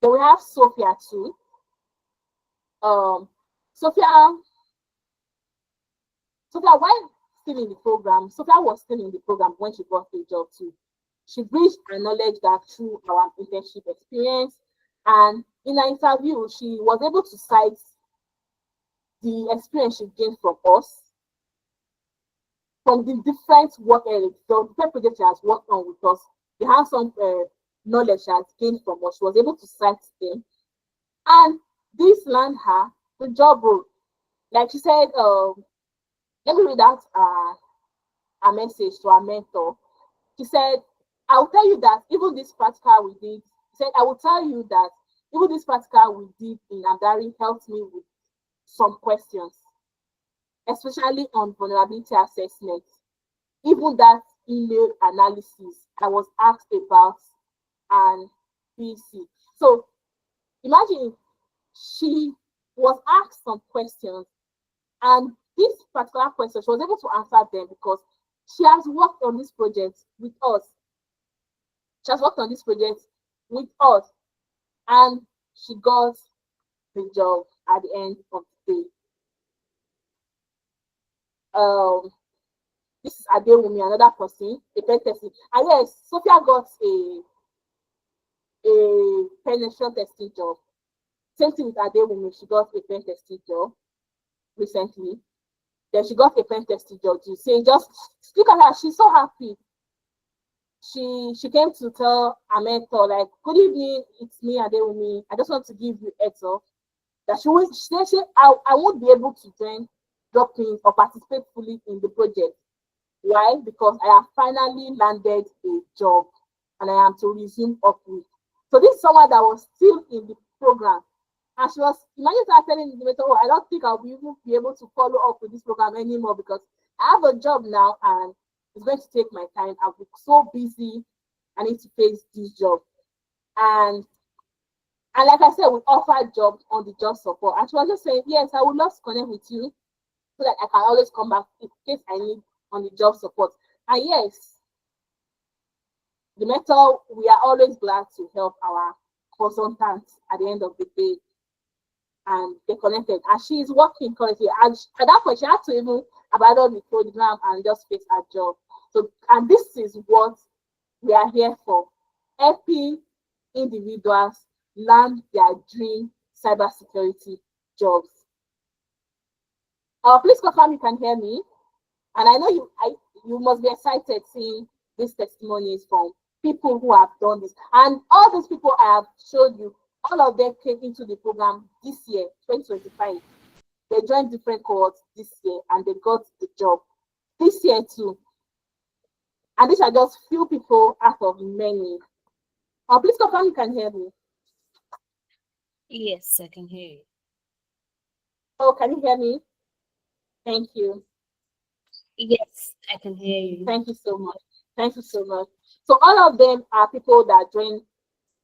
Then we have Sophia too. Sophia, while still in the program, Sophia was still in the program when she got the job too. She bridged her knowledge that through our internship experience, and in her interview, she was able to cite the experience she gained from us, from the different projects she has worked on with us. The hands-on knowledge she has gained from us. She was able to cite them, and this landed her the job role. Like she said, let me read out a message to our mentor. She said, I will tell you that even this practical we did, she said, I will tell you that even this practical we did in Amdari helped me with some questions, especially on vulnerability assessment. Even that email analysis I was asked about and BC. So imagine she was asked some questions, and this particular question she was able to answer them because she has worked on this project with us. She has worked on this project with us, and she got the job at the end of the day. This is Adewumi, another person, a pen testing. And yes, Sophia got a penetration testing job. Same thing with Adewumi, she got a pen testing job recently. Then she got a pen testing job too. So just look at her, she's so happy. She came to tell her mentor, like, good evening, it's me, Adewumi. I just want to give you a heads up that she said I won't be able to drop in or participate fully in the project. Why? Because I have finally landed a job and I am to resume up with. So this is someone that was still in the program. And she was, imagine her telling the mentor, oh, I don't think I'll even be able to follow up with this program anymore because I have a job now and it's going to take my time. I'll be so busy. I need to face this job. And And like I said, we offer jobs on the job support. And she was just saying, yes, I would love to connect with you so that I can always come back in case I need on the job support. And yes, the mentor, we are always glad to help our consultants at the end of the day, and they connected. And she is working currently. And at that point, she had to even abandon the program and just face her job. So, and this is what we are here for, helping individuals land their dream cybersecurity jobs. Please confirm you can hear me. And I know you must be excited seeing these testimonies from people who have done this. And all these people I have showed you, all of them came into the program this year, 2025. They joined different cohorts this year and they got the job this year too. And these are just few people out of many. Please confirm you can hear me. Yes, I can hear you. Oh, can you hear me? Thank you. Yes, I can hear you. Thank you so much. Thank you so much. So all of them are people that joined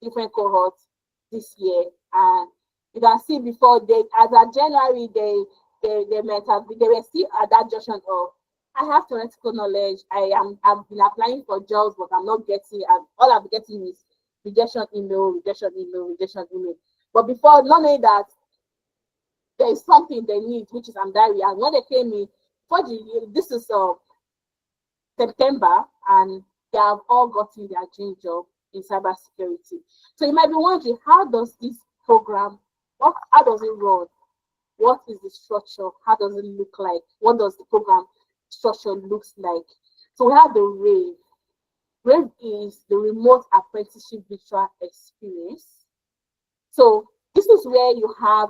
different cohorts this year, and you can see before they, as of January, they might have, they were still at that junction of, I have theoretical knowledge. I've been applying for jobs, but I'm not getting. All I'm getting is rejection email, rejection email, rejection email. But before, not only that, there is something they need, which is Amdari. And when they came in, this is September, and they have all gotten their dream job in cybersecurity. So you might be wondering, how does this program, how does it run? What is the structure? How does it look like? What does the program structure looks like? So we have the RAVE. RAVE is the Remote Apprenticeship Virtual Experience. So this is where you have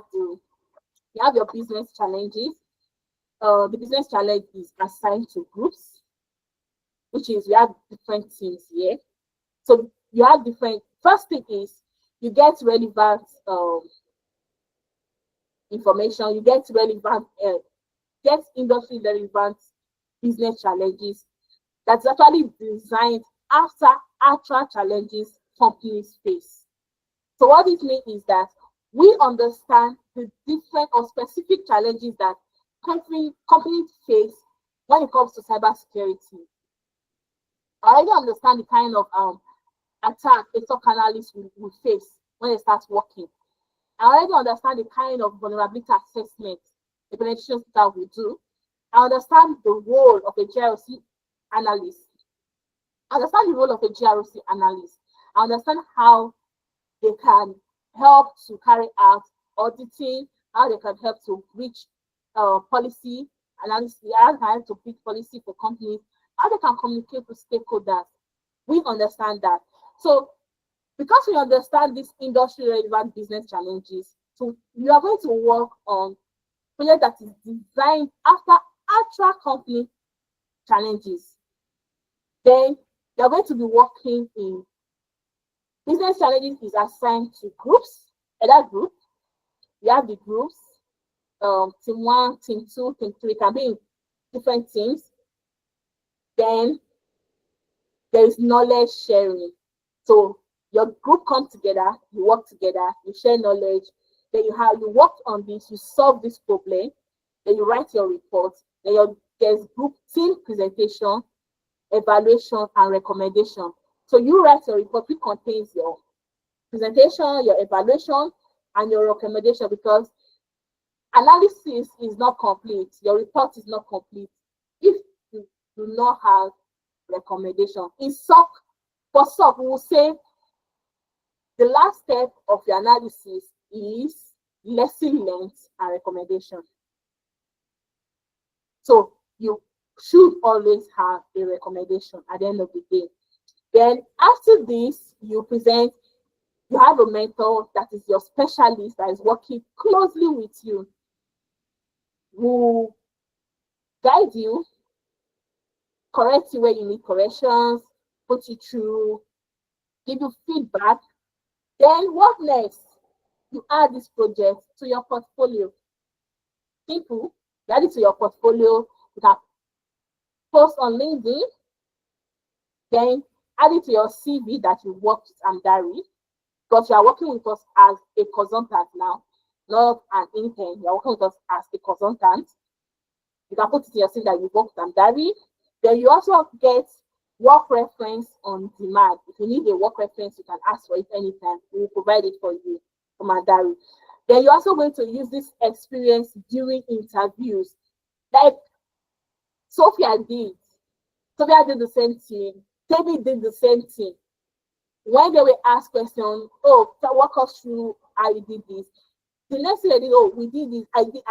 your business challenges. The business challenge is assigned to groups, which is we have different teams here. So you have different. First thing is you get relevant information. You get relevant, get industry relevant business challenges that's actually designed after actual challenges companies face. So what it means is that we understand the different or specific challenges that companies face when it comes to cybersecurity. I already understand the kind of attack a SOC analyst will face when they start working. I already understand the kind of vulnerability assessment the penetration staff will do. I understand the role of a GRC analyst. I understand the role of a GRC analyst. I understand how they can help to carry out auditing, how they can help to reach policy analysis, how they can help to pick policy for companies, how they can communicate with stakeholders. We understand that. So because we understand these industry relevant business challenges, so we are going to work on project that is designed after actual company challenges. Then you're going to be working in business challenges is assigned to groups. At that group, we have the groups, team 1, team 2, team 3, can be in different teams. Then there is knowledge sharing. So your group comes together, you work together, you share knowledge, then you work on this, you solve this problem, then you write your report, then there's group team presentation, evaluation, and recommendation. So you write your report, which contains your presentation, your evaluation, and your recommendation, because analysis is not complete, your report is not complete if you do not have recommendation. In SOC, for SOC, we will say the last step of the analysis is lesson learned and recommendation. So you should always have a recommendation at the end of the day. Then after this, you have a mentor that is your specialist that is working closely with you, who guide you, correct you where you need corrections, put you through, give you feedback. Then what next? You add this project to your portfolio. Simple. You add it to your portfolio. You can post on LinkedIn. Then add it to your CV that you worked with Amdari. because you are working with us as a consultant now, not an intern. You are working with us as a consultant. You can put it in your CV that you work with Amdari. Then you also get work reference on demand. If you need a work reference, you can ask for it anytime. We will provide it for you from Amdari. Then you're also going to use this experience during interviews. Like Sophia did. Sophia did the same thing. David did the same thing. When they were asked questions, oh, walk us through how you did this. The next thing they did, oh, we did this. I did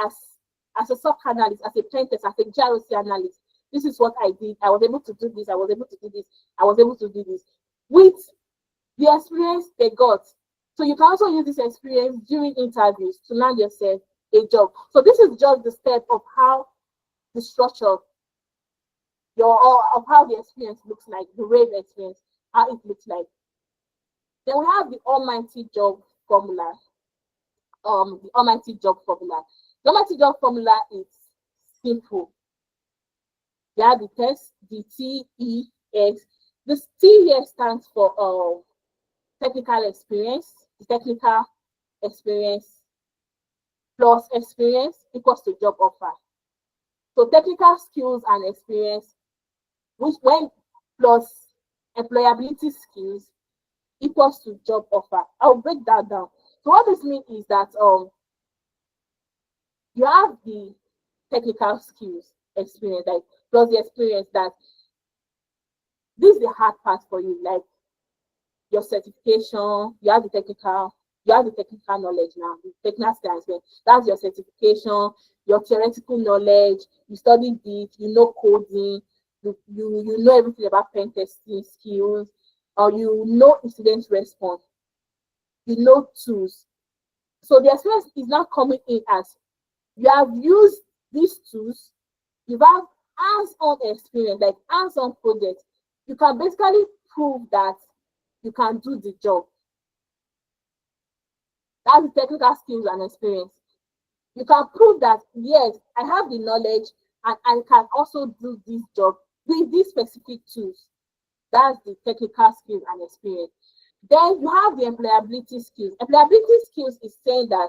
as a SOC analyst, as a pen test, as a GRC analyst. This is what I did. I was able to do this. I was able to do this. I was able to do this. With the experience they got. So you can also use this experience during interviews to land yourself a job. So this is just the step of how the structure, of how the experience looks like, the rave experience, how it looks like. Then we have the almighty job formula. The almighty job formula. The almighty job formula is simple. You have the test, the TEX. This T here stands for technical experience. The technical experience plus experience equals to job offer. So technical skills and experience, which when plus employability skills equals to job offer. I'll break that down. So what this means is that you have the technical skills experience, like plus the experience that this is the hard part for you, like your certification, you have the technical knowledge now, the technical skills. That's your certification, your theoretical knowledge, you studied it, you know coding, you know everything about pen testing skills, or you know incident response, you know tools. So the experience is not coming in as you have used these tools, you have hands-on experience, like hands-on projects. You can basically prove that you can do the job. That's the technical skills and experience. You can prove that, yes, I have the knowledge and I can also do this job with these specific tools. That's the technical skills and experience. Then you have the employability skills. Employability skills is saying that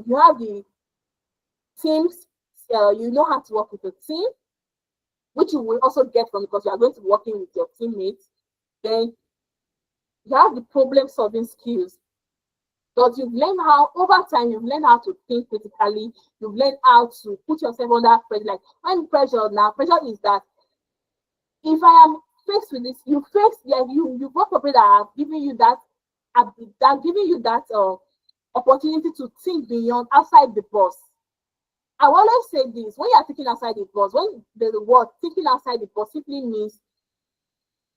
you have the teams, you know how to work with a team, which you will also get from because you are going to be working with your teammates. Then you have the problem solving skills. Because you've learned how, over time, you've learned how to think critically, you've learned how to put yourself under pressure. Like when pressure is that if I am faced with this, you work for people that have given you that opportunity to think beyond outside the box. I always say this: when you are thinking outside the box, when the word thinking outside the box simply means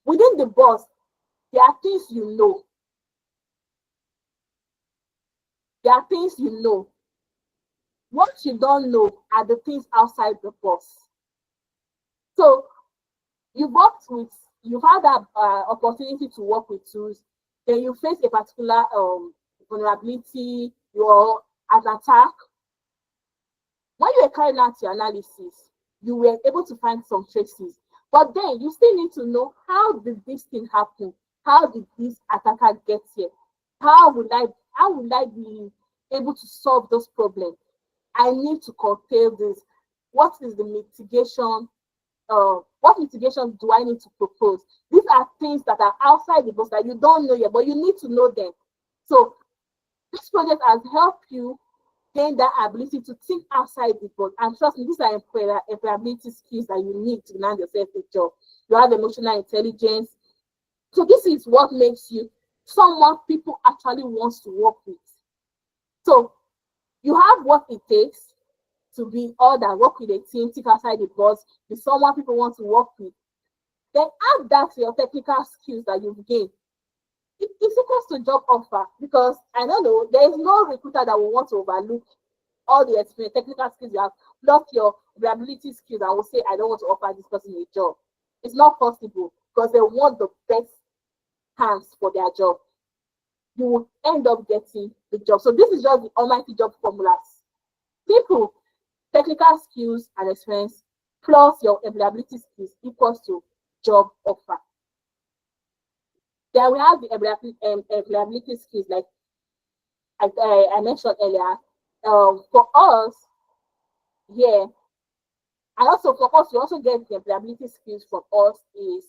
within the box, there are things you know. There are things you know. What you don't know are the things outside the box. So you've had that opportunity to work with tools, then you face a particular vulnerability, you're an attack. When you were carrying out your analysis, you were able to find some traces, but then you still need to know, how did this thing happen? How did this attacker get here? How would I be able to solve those problems? I need to curtail this. What is the mitigation? What mitigation do I need to propose? These are things that are outside the box that you don't know yet, but you need to know them. So this project has helped you gain that ability to think outside the box. And trust me, these are employability skills that you need to land yourself a job. You have emotional intelligence. So this is what makes you someone people actually want to work with. So you have what it takes to be all that, work with a team, think outside the box, be someone people want to work with. Then add that to your technical skills that you've gained. It's equals to job offer, because I don't know, there is no recruiter that will want to overlook all the experience, technical skills you have, plus your reliability skills, and will say, I don't want to offer this person a job. It's not possible, because they want the best hands for their job. You will end up getting the job. So this is just the almighty job formulas. Simple. Technical skills and experience plus your employability skills equals to job offer. Then we have the employability skills, like I mentioned earlier. For us, yeah, and also for us, we also get the employability skills from us is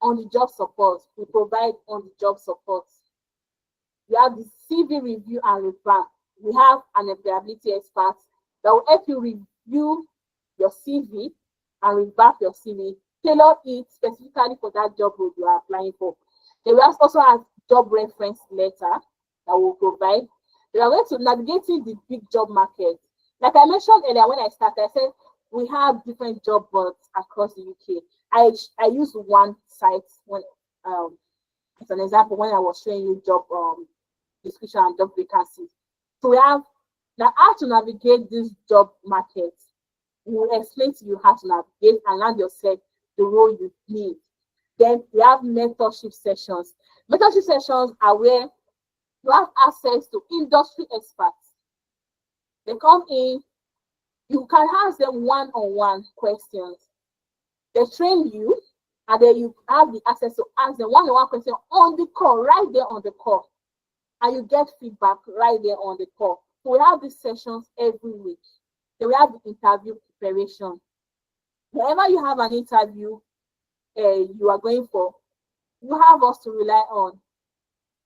on the job support. We provide on the job support. We have the CV review and revamp. We have an employability expert that will help you review your CV and revamp your CV, tailor it specifically for that job role you are applying for. Then we also have job reference letter that will provide. We are going to navigating the big job market. Like I mentioned earlier when I started, I said we have different job boards across the UK. I used one site when as an example when I was showing you job description and job vacancies. So we have now how to navigate this job market. We will explain to you how to navigate and land yourself the role you need. Then we have mentorship sessions. Mentorship sessions are where you have access to industry experts. They come in, you can ask them one-on-one questions. They train you, and then you have the access to ask them one-on-one questions on the call, right there on the call. And you get feedback right there on the call. So we have these sessions every week. Then we have the interview preparation. Whenever you have an interview you are going for, you have us to rely on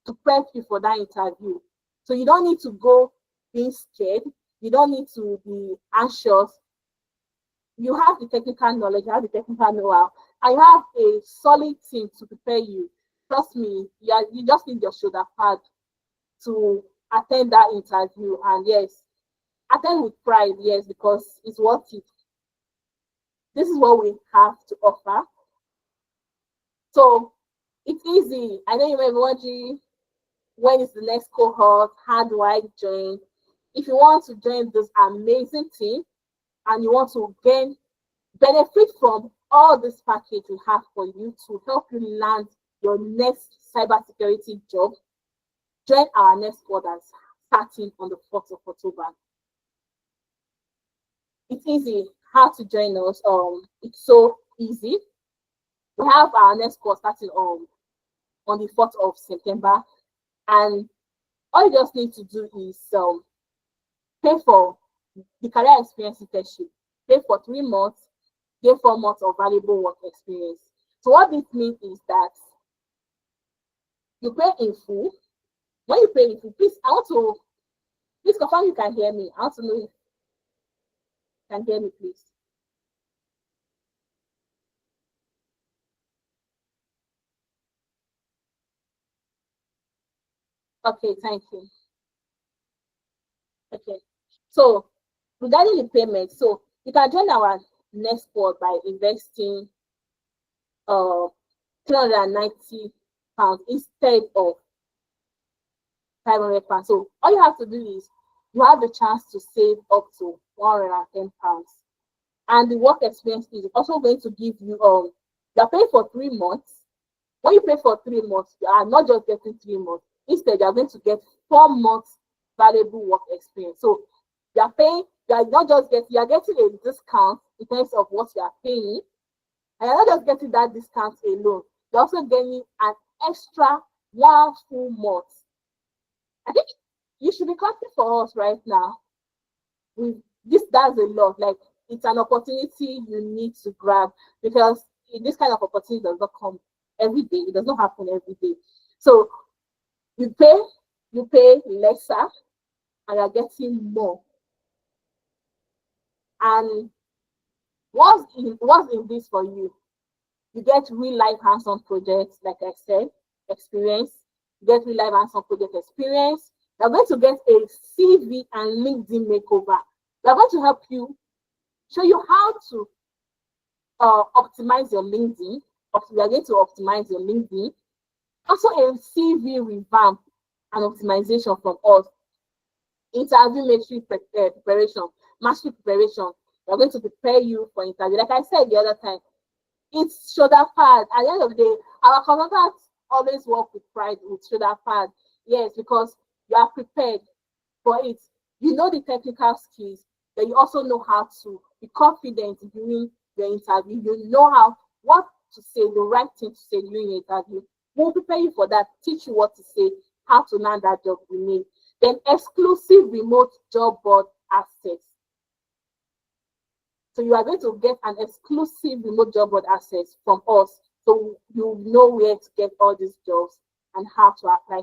to prep you for that interview. So you don't need to go being scared. You don't need to be anxious. You have the technical knowledge, you have the technical know-how, and you have a solid team to prepare you. Trust me, you just need your shoulder pad to attend that interview. And yes, attend with pride, yes, because it's worth it. This is what we have to offer. So it's easy. I know you may be wondering, when is the next cohort? How do I join? If you want to join this amazing team and you want to gain benefit from all this package we have for you to help you land your next cybersecurity job, join our next quarters starting on the 4th of October. It's easy how to join us. It's so easy. We have our next course starting on the 4th of September, and all you just need to do is pay for the career experience internship, pay for 3 months, get 4 months of valuable work experience. So what this means is that you pay in full. When you pay in full, please confirm you can hear me. I want to know if you can hear me, please. Okay, thank you. Okay, so regarding the payment, so you can join our next board by investing 390 pounds instead of 500 pounds. So all you have to do is you have the chance to save up to 110 pounds, and the work experience is also going to give you you're paying for 3 months. When you pay for 3 months, you are not just getting 3 months. Instead, you are going to get 4 months valuable work experience. So you are paying, you are not just getting, you are getting a discount in terms of what you are paying. And you're not just getting that discount alone, you're also getting an extra 1 full month. I think you should be clapping for us right now. That's a lot. Like, it's an opportunity you need to grab, because this kind of opportunity does not come every day. It does not happen every day. So you pay lesser and you're getting more. And what's in this for you? You get real life hands-on projects, like I said, experience. You get real life hands-on project experience. You're going to get a CV and LinkedIn makeover. We're going to help you, show you how to optimize your LinkedIn. We are going to optimize your LinkedIn. Also, a CV revamp and optimization from us. Interview preparation, mastery preparation. We're going to prepare you for interview. Like I said the other time, it's shoulder pad. At the end of the day, our consultants always work with pride with shoulder pad. Yes, because you are prepared for it. You know the technical skills, but you also know how to be confident during the interview. You know what to say, the right thing to say during the interview. We'll prepare you for that, teach you what to say, how to land that job you need. Then exclusive remote job board access. So you are going to get an exclusive remote job board access from us. So you know where to get all these jobs and how to apply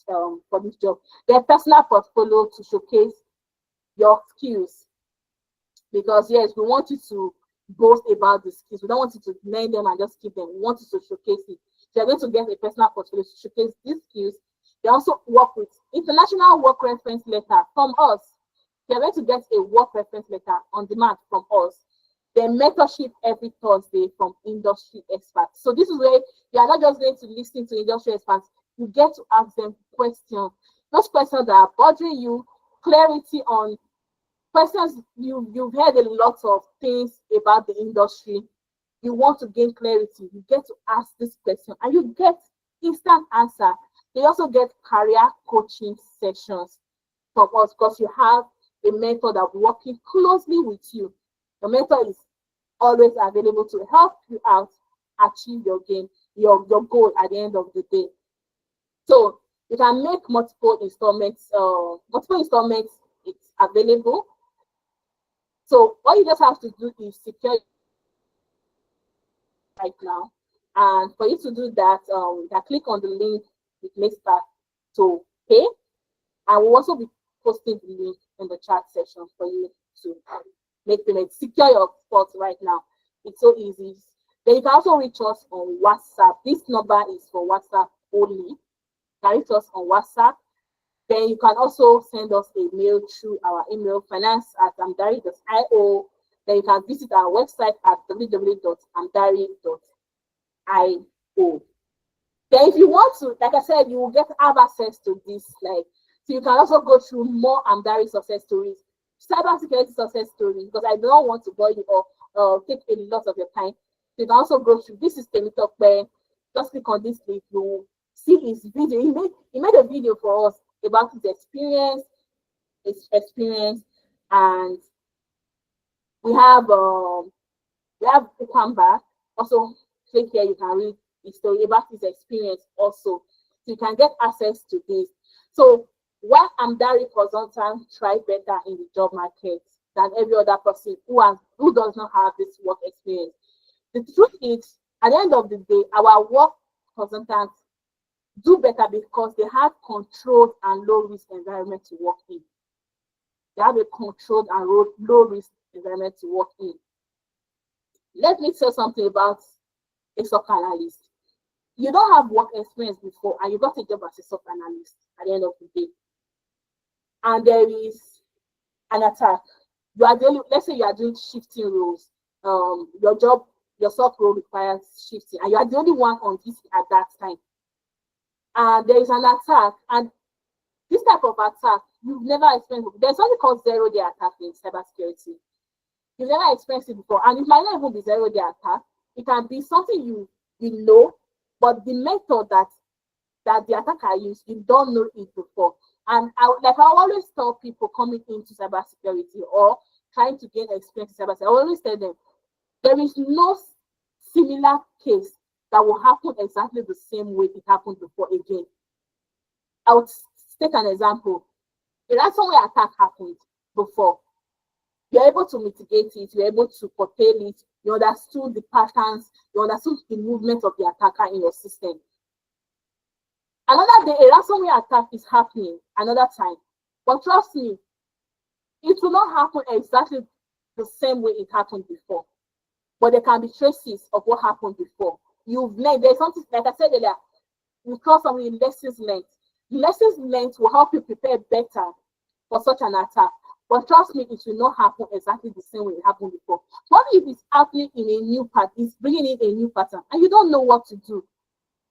for this job. Their personal portfolio to showcase your skills. Because yes, we want you to boast about the skills. We don't want you to learn them and just keep them. We want you to showcase it. So you're going to get a personal portfolio to showcase these skills. They also work with international work reference letter from us. You're going to get a work reference letter on demand from us. Then mentorship every Thursday from industry experts. So this is where you are not just going to listen to industry experts. You get to ask them questions. Those questions that are bothering you, clarity on questions you've heard a lot of things about the industry. You want to gain clarity. You get to ask this question and you get instant answer. They also get career coaching sessions from us because you have a mentor that will be working closely with you. The mentor is always available to help you out achieve your goal at the end of the day. So you can make multiple installments. It's available. So all you just have to do is secure right now. And for you to do that, you can click on the link with Mr. to pay. And we'll also be posting the link in the chat section for you to make payment. Secure your spot right now. It's so easy. Then you can also reach us on WhatsApp. This number is for WhatsApp only. You can reach us on WhatsApp. Then you can also send us a mail through our email, finance@amdari.io. Then you can visit our website at www.amdari.io. Then if you want to, like I said, you will have access to this slide. So you can also go through more Amdari success stories, cybersecurity success stories, because I don't want to bore you or take a lot of your time. So you can also go through, this is Temitope where just click on this link, you will see his video. He made a video for us about his experience, and we have Ukamba. Also click here, you can read his story about his experience also. So you can get access to this. So why Amdari consultant try better in the job market than every other person who does not have this work experience? The truth is, at the end of the day, our work consultants do better because they have controlled and low risk environment to work in. They have a controlled and low risk environment to work in. Let me say something about a SOC analyst. You don't have work experience before and you got a job as a SOC analyst at the end of the day. And there is an attack. Let's say you are doing shifting roles. Your SOC role requires shifting, and you are the only one on this at that time. And there is an attack, and this type of attack you've never experienced. There's something called zero-day attack in cybersecurity. You've never experienced it before, and it might not even be zero-day attack. It can be something you know, but the method that the attacker used, you don't know it before. And I always tell people coming into cybersecurity or trying to gain experience in cybersecurity, I always tell them there is no similar case that will happen exactly the same way it happened before again. I would take an example. A ransomware attack happened before. You're able to mitigate it, you're able to curtail it, you understood the patterns, you understood the movement of the attacker in your system. Another day, a ransomware attack is happening another time. But trust me, it will not happen exactly the same way it happened before. But there can be traces of what happened before. You've learned, there's something, like I said earlier, we call something lessons learned. Lessons learned will help you prepare better for such an attack. But trust me, it will not happen exactly the same way it happened before. What if it's happening in a new pattern, it's bringing in a new pattern, and you don't know what to do?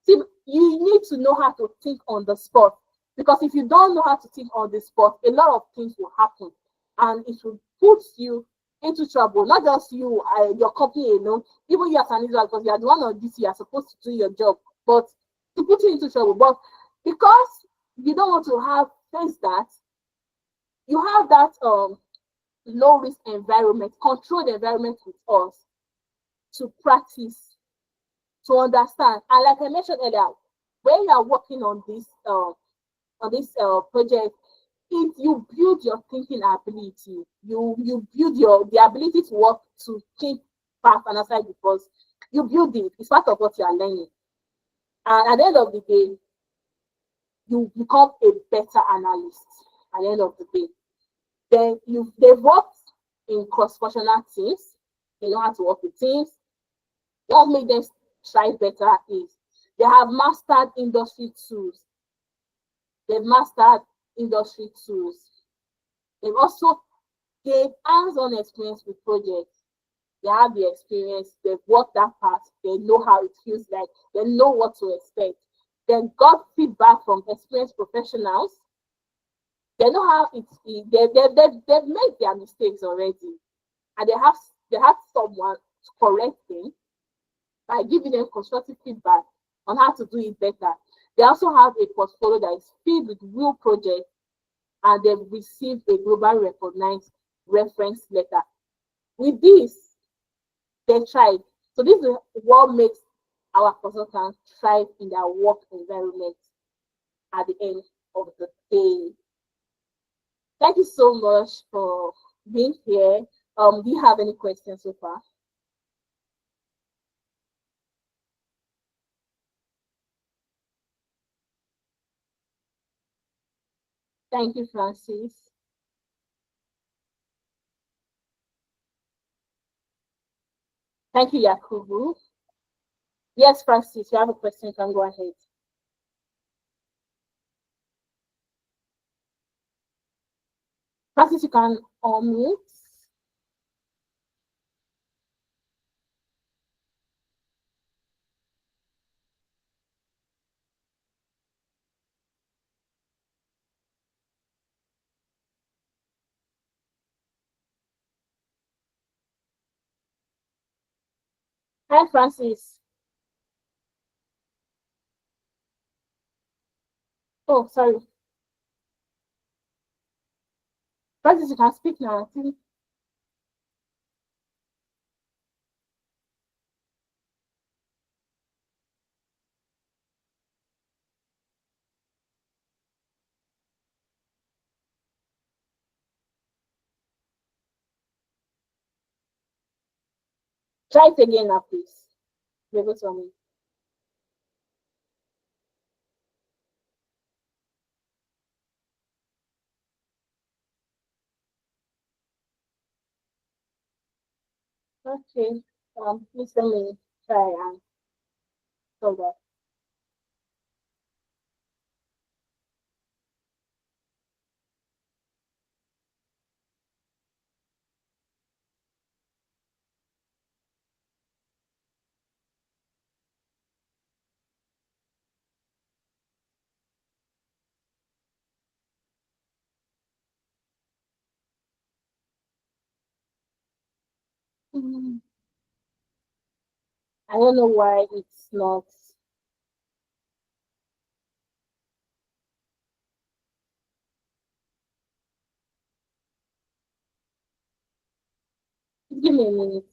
See, you need to know how to think on the spot. Because if you don't know how to think on the spot, a lot of things will happen. And it will put you into trouble. Not just you, your company alone, even you as an individual, because you are the one on duty, you are supposed to do your job. But to put you into trouble. But because you don't want to face that, you have that low risk environment, controlled environment with us to practice, to understand. And like I mentioned earlier, when you are working on this project, if you build your thinking ability, you build the ability to work, to think fast and outside the box. You build it. It's part of what you are learning. And at the end of the day, you become a better analyst at the end of the day. Then they've worked in cross-functional teams. They know how to work with teams. What made them strive better is they have mastered industry tools. They've mastered industry tools. They've also gained hands-on experience with projects. They have the experience, they've worked that part, they know how it feels like, they know what to expect. Then got feedback from experienced professionals. They know how they've made their mistakes already. And they have someone to correct them by giving them constructive feedback on how to do it better. They also have a portfolio that is filled with real projects, and they've received a global recognized reference letter. With this, they thrive. So this is what makes our consultants thrive in their work environment at the end of the day. Thank you so much for being here. Do you have any questions so far? Thank you, Francis. Thank you, Yakubu. Yes, Francis, you have a question, you can go ahead. Francis, you can unmute. Hi, Francis. Oh, sorry. Francis, you can speak now. Try it again now, please. You're able to unmute. Okay. Please let me try and solve that. Mm, I don't know why it's not. Give me a minute.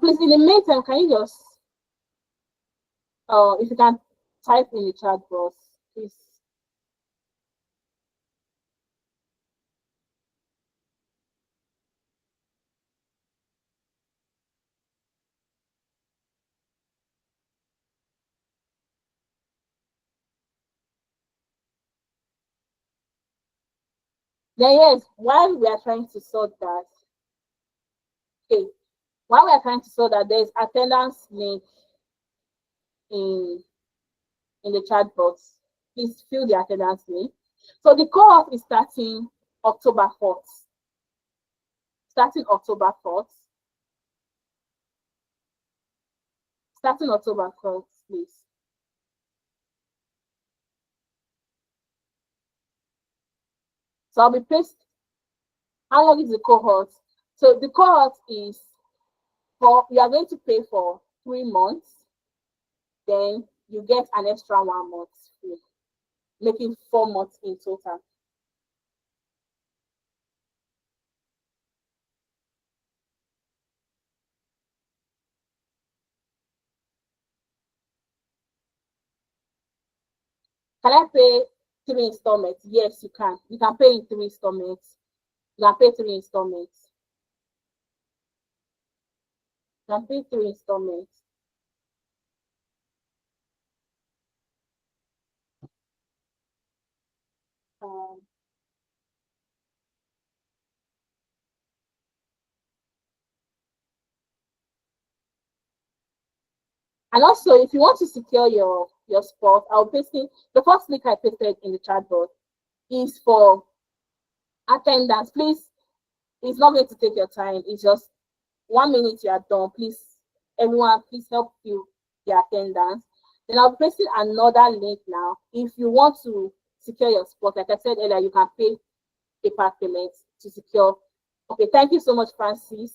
Please, in the meantime, can you just if you can type in the chat box, please. Then yes, while we are trying to sort that, okay, while we are trying to sort that, there's attendance link in the chat box. Please fill the attendance link. So the cohort is starting October 4th. Starting October 4th. starting October 1st, please. So I'll be placed. How long is the cohort? So the cohort is you are going to pay for 3 months, then you get an extra 1 month free, making 4 months in total. Can I pay 3 installments? Yes, you can. You can pay in 3 installments. You can pay 3 installments. You can pay 3 installments. And also, if you want to secure your spot, I'll paste in the first link I pasted in the chat box is for attendance. Please, it's not going to take your time. It's just 1 minute you are done. Please, everyone, please help you the attendance. Then I'll paste in another link now. If you want to secure your spot, like I said earlier, you can pay PayPal payments to secure. Okay, thank you so much, Francis.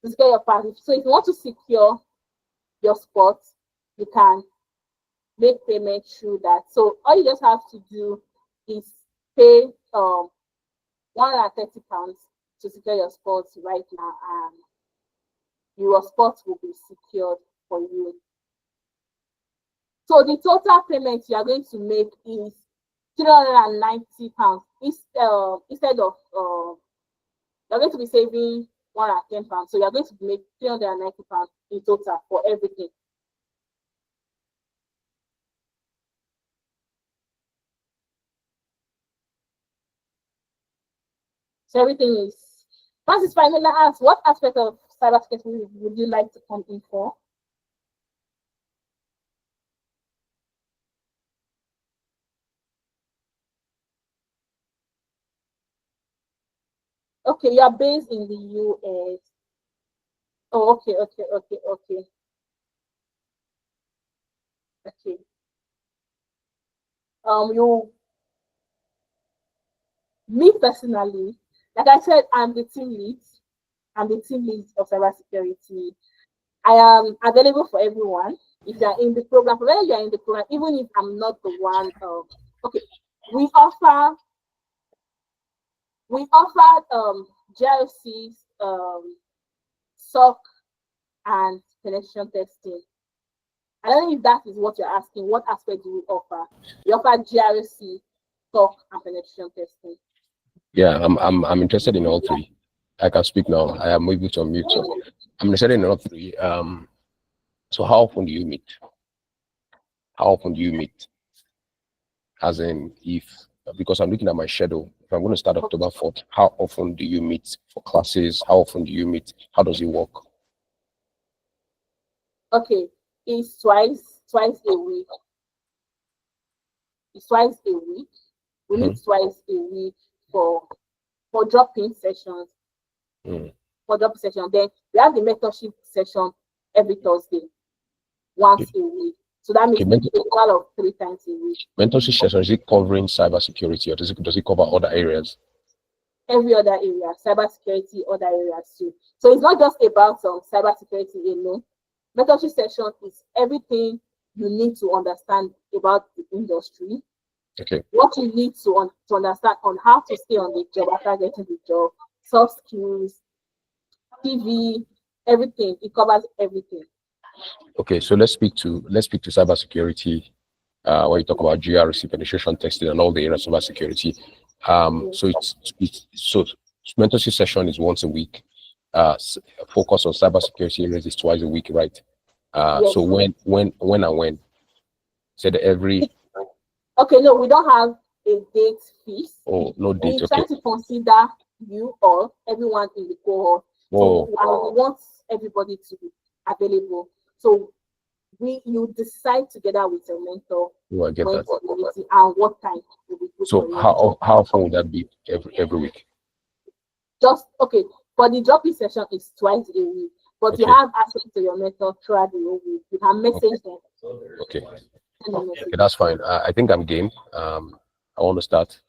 To secure your package. So if you want to secure your spot, you can make payment through that. So all you just have to do is pay £130 to secure your spot right now, and your spot will be secured for you. So the total payment you are going to make is £390 instead of you're going to be saving £110. So you're going to make £390 in total for everything. So everything is. Francis finally asked, what aspect of cybersecurity would you like to come in for? Okay, you are based in the US. Oh, okay. Okay. Me personally, like I said, I'm the team lead. I'm the team lead of cybersecurity. I am available for everyone. If you are in the program, whether you are in the program, even if I'm not the one, okay, we offer GRCs, SOC, and penetration testing. I don't know if that is what you're asking. What aspect do we offer? We offer GRC, SOC, and penetration testing. Yeah, I'm interested in all three. I can speak now. I am able to unmute. So I'm interested in all three. So how often do you meet? How often do you meet? As in, because I'm looking at my schedule, if I'm going to start October 4th, how often do you meet for classes? How often do you meet? How does it work? Okay, it's twice a week. It's twice a week. We meet twice a week for drop-in sessions. For drop-in session, then we have the mentorship session every Thursday, once a week. So that means a total of 3 times a week. Mentorship session, is it covering cybersecurity, or does it cover other areas? Every other area, cybersecurity, other areas too. So it's not just about cybersecurity alone. Mentorship session is everything you need to understand about the industry. Okay. What you need to understand on how to stay on the job after getting the job, soft skills, TV, everything. It covers everything. Okay, so let's speak to cybersecurity. When you talk about GRC, penetration testing, and all the areas of cybersecurity. So mentorship session is once a week. Focus on cybersecurity areas is twice a week, right? Yes. So when? Said every. Okay, no, we don't have a date fixed. Oh, no date. We try to consider you or everyone in the cohort. So we want everybody to be available. So you decide together with your mentor when that. And what time will be good. So how often would that be every week? Just okay. For the drop-in session, it's twice a week. but you Okay. have access to your mentor throughout the whole week. You can message them. Okay. Send a message. Okay, that's fine. I think I'm game. I want to start.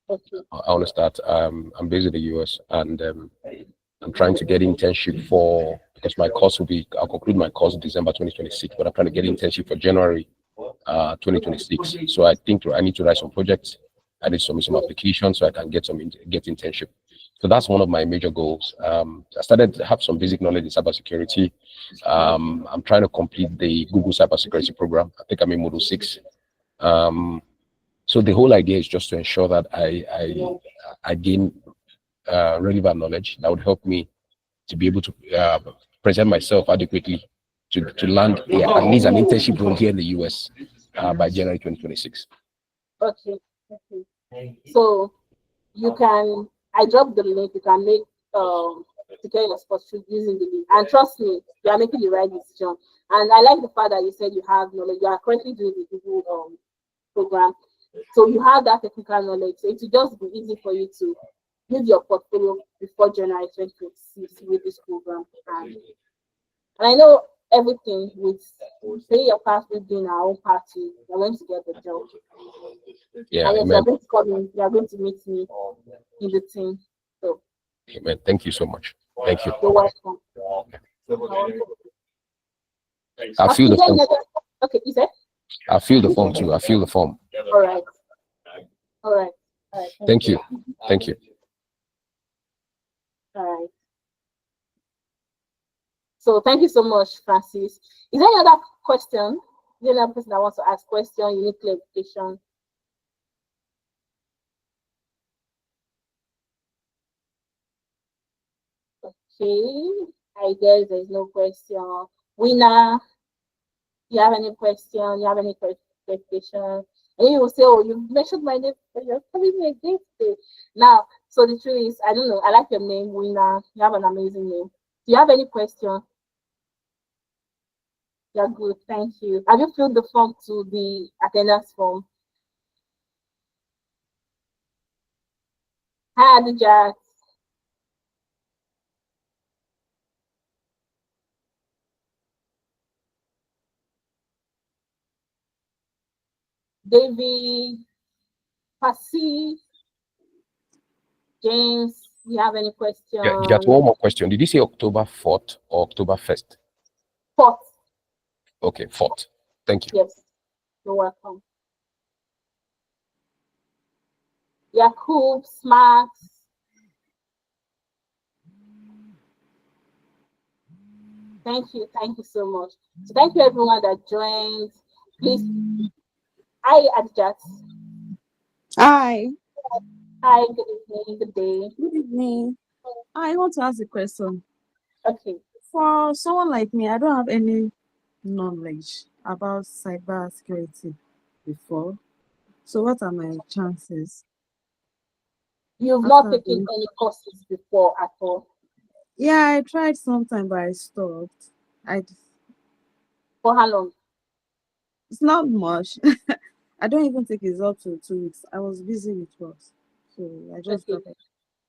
Okay. I want to start. I'm based in the US, and I'm trying to get internship for, because my course will be, I'll conclude my course December 2026, but I'm trying to get internship for January 2026. So I think I need to write some projects. I need to submit some applications so I can get get internship. So that's one of my major goals. I started to have some basic knowledge in cybersecurity. I'm trying to complete the Google cybersecurity program. I think I'm in module 6. So the whole idea is just to ensure that I gain relevant knowledge that would help me to be able to present myself adequately to land at least an internship role here in the US by January 2026. Okay. Okay. So you can, I dropped the link. You can make secure your sponsorship using the link. And trust me, you are making the right decision. And I like the fact that you said you have knowledge. You are currently doing the Google program. So you have that technical knowledge. So it will just be easy for you to build your portfolio before January 2026 with this program. And I know everything with pay your part with doing our own party, you're going to get the job. Yeah, And yes, amen. you're going to come in, you're going to meet me in the team. So Amen. Thank you so much. Thank you. you're welcome. I feel the form. Okay, you said? I feel the form too. I feel the form. All right. All right. All right. Thank you. Thank you. All right. So thank you so much, Francis. Is there any other question? Is there any other person that wants to ask question? You need clarification? Okay. I guess there's no question. Winner, you have any question? You have any clarification? And you will say, oh, you mentioned my name, but you're telling me against it. Now, so the truth is, I don't know. I like your name, Winner. You have an amazing name. Do you have any question? You're good, thank you. Have you filled the form to the attendance form? Hi, Adija. David, Pasi, James, you have any questions? Yeah, just one more question. Did you say October 4th or October 1st? 4th. Okay, 4th. Thank you. Yes, you're welcome. Yakub, Smart. Thank you so much. So thank you everyone that joined. Please, hi Adjat. Hi. Hi, good evening, good day. Good evening. I want to ask a question. Okay. For someone like me, I don't have any knowledge about cybersecurity before. So what are my chances? You've not after taken doing- any courses before at all? Yeah, I tried sometime, but I stopped. For how long? It's not much. I don't even take it up to 2 weeks. I was busy with work, so I just Okay. dropped it.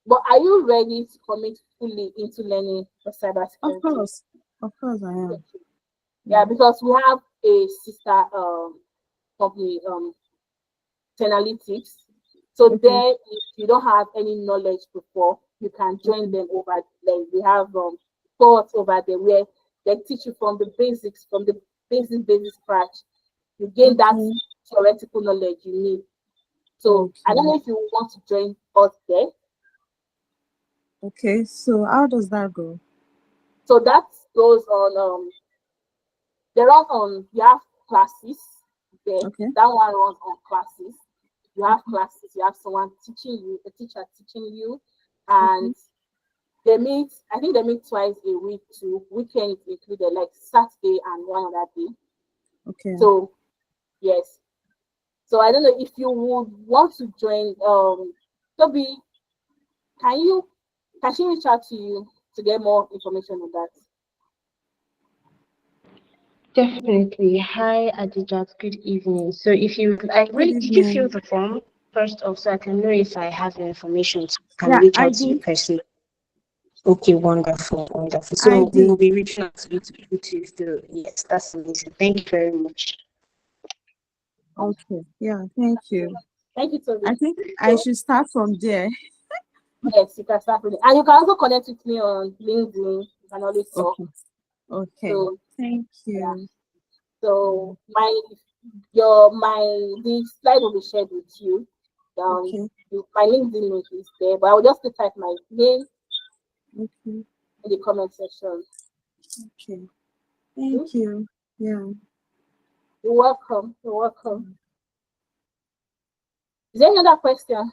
But are you ready to commit fully into learning for cybersecurity? Of course, I am. Okay. Yeah, because we have a sister company, Analytics. So Okay. there, if you don't have any knowledge before, you can join them over. Like we have courses over there where they teach you from the basics, from the basic scratch. You gain that Okay. theoretical knowledge you need. So I don't know if you want to join us there. Okay, so how does that go? So that goes on. They run on. You have classes there. Okay. That one runs on classes. You have classes. You have someone teaching you, a teacher teaching you, and they meet. I think they meet twice a week too. Weekends included, like Saturday and one other day. Okay. So yes. So I don't know if you would want to join. Toby, can she reach out to you to get more information on that? Definitely. Hi, Adijat. Good evening. So if you, did you fill the form first off so I can know if I have the information so I can Yeah, reach I out to you did. personally? Okay, wonderful, wonderful. I So we will did. be reaching out to you to put you through. Yes, that's amazing. Thank you very much. Okay. Yeah, thank you. Thank you, I Toby. think I should start from there. Yes, you can start with it. And you can also connect with me on LinkedIn. You can always talk. Okay. Okay. So Thank yeah. you. So the slide will be shared with you. Okay. My LinkedIn link is there, but I will just type my name Okay. in the comment section. Okay. Thank you. Yeah. You're welcome. You're welcome. Is there any other question?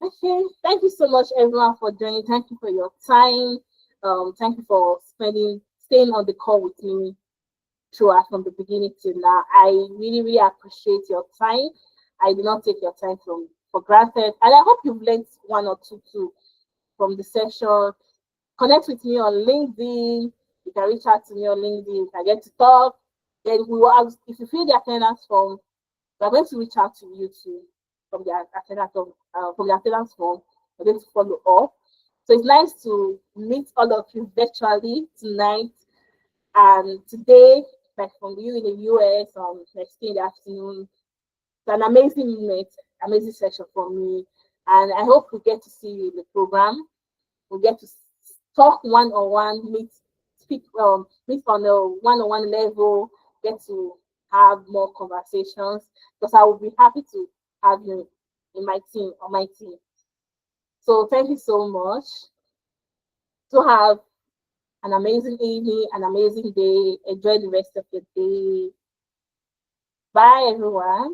Okay, thank you so much, everyone, for joining. Thank you for your time. Thank you for staying on the call with me throughout from the beginning to now. I really, really appreciate your time. I do not take your time for granted, and I hope you've learned one or two too from the session. Connect with me on LinkedIn. You can reach out to me on LinkedIn. You can get to talk. Then we will ask if you fill the attendance form. We're going to reach out to you too from the attendance form. We're going to follow up. So it's nice to meet all of you virtually tonight and today, like from you in the US next day in the afternoon. It's an amazing night, amazing session for me. And I hope we get to see you in the program. We get to talk one-on-one, meet on a one-on-one level, get to have more conversations because I will be happy to have you in my team on my team. So thank you so much. To have an amazing evening, an amazing day. Enjoy the rest of your day. Bye everyone.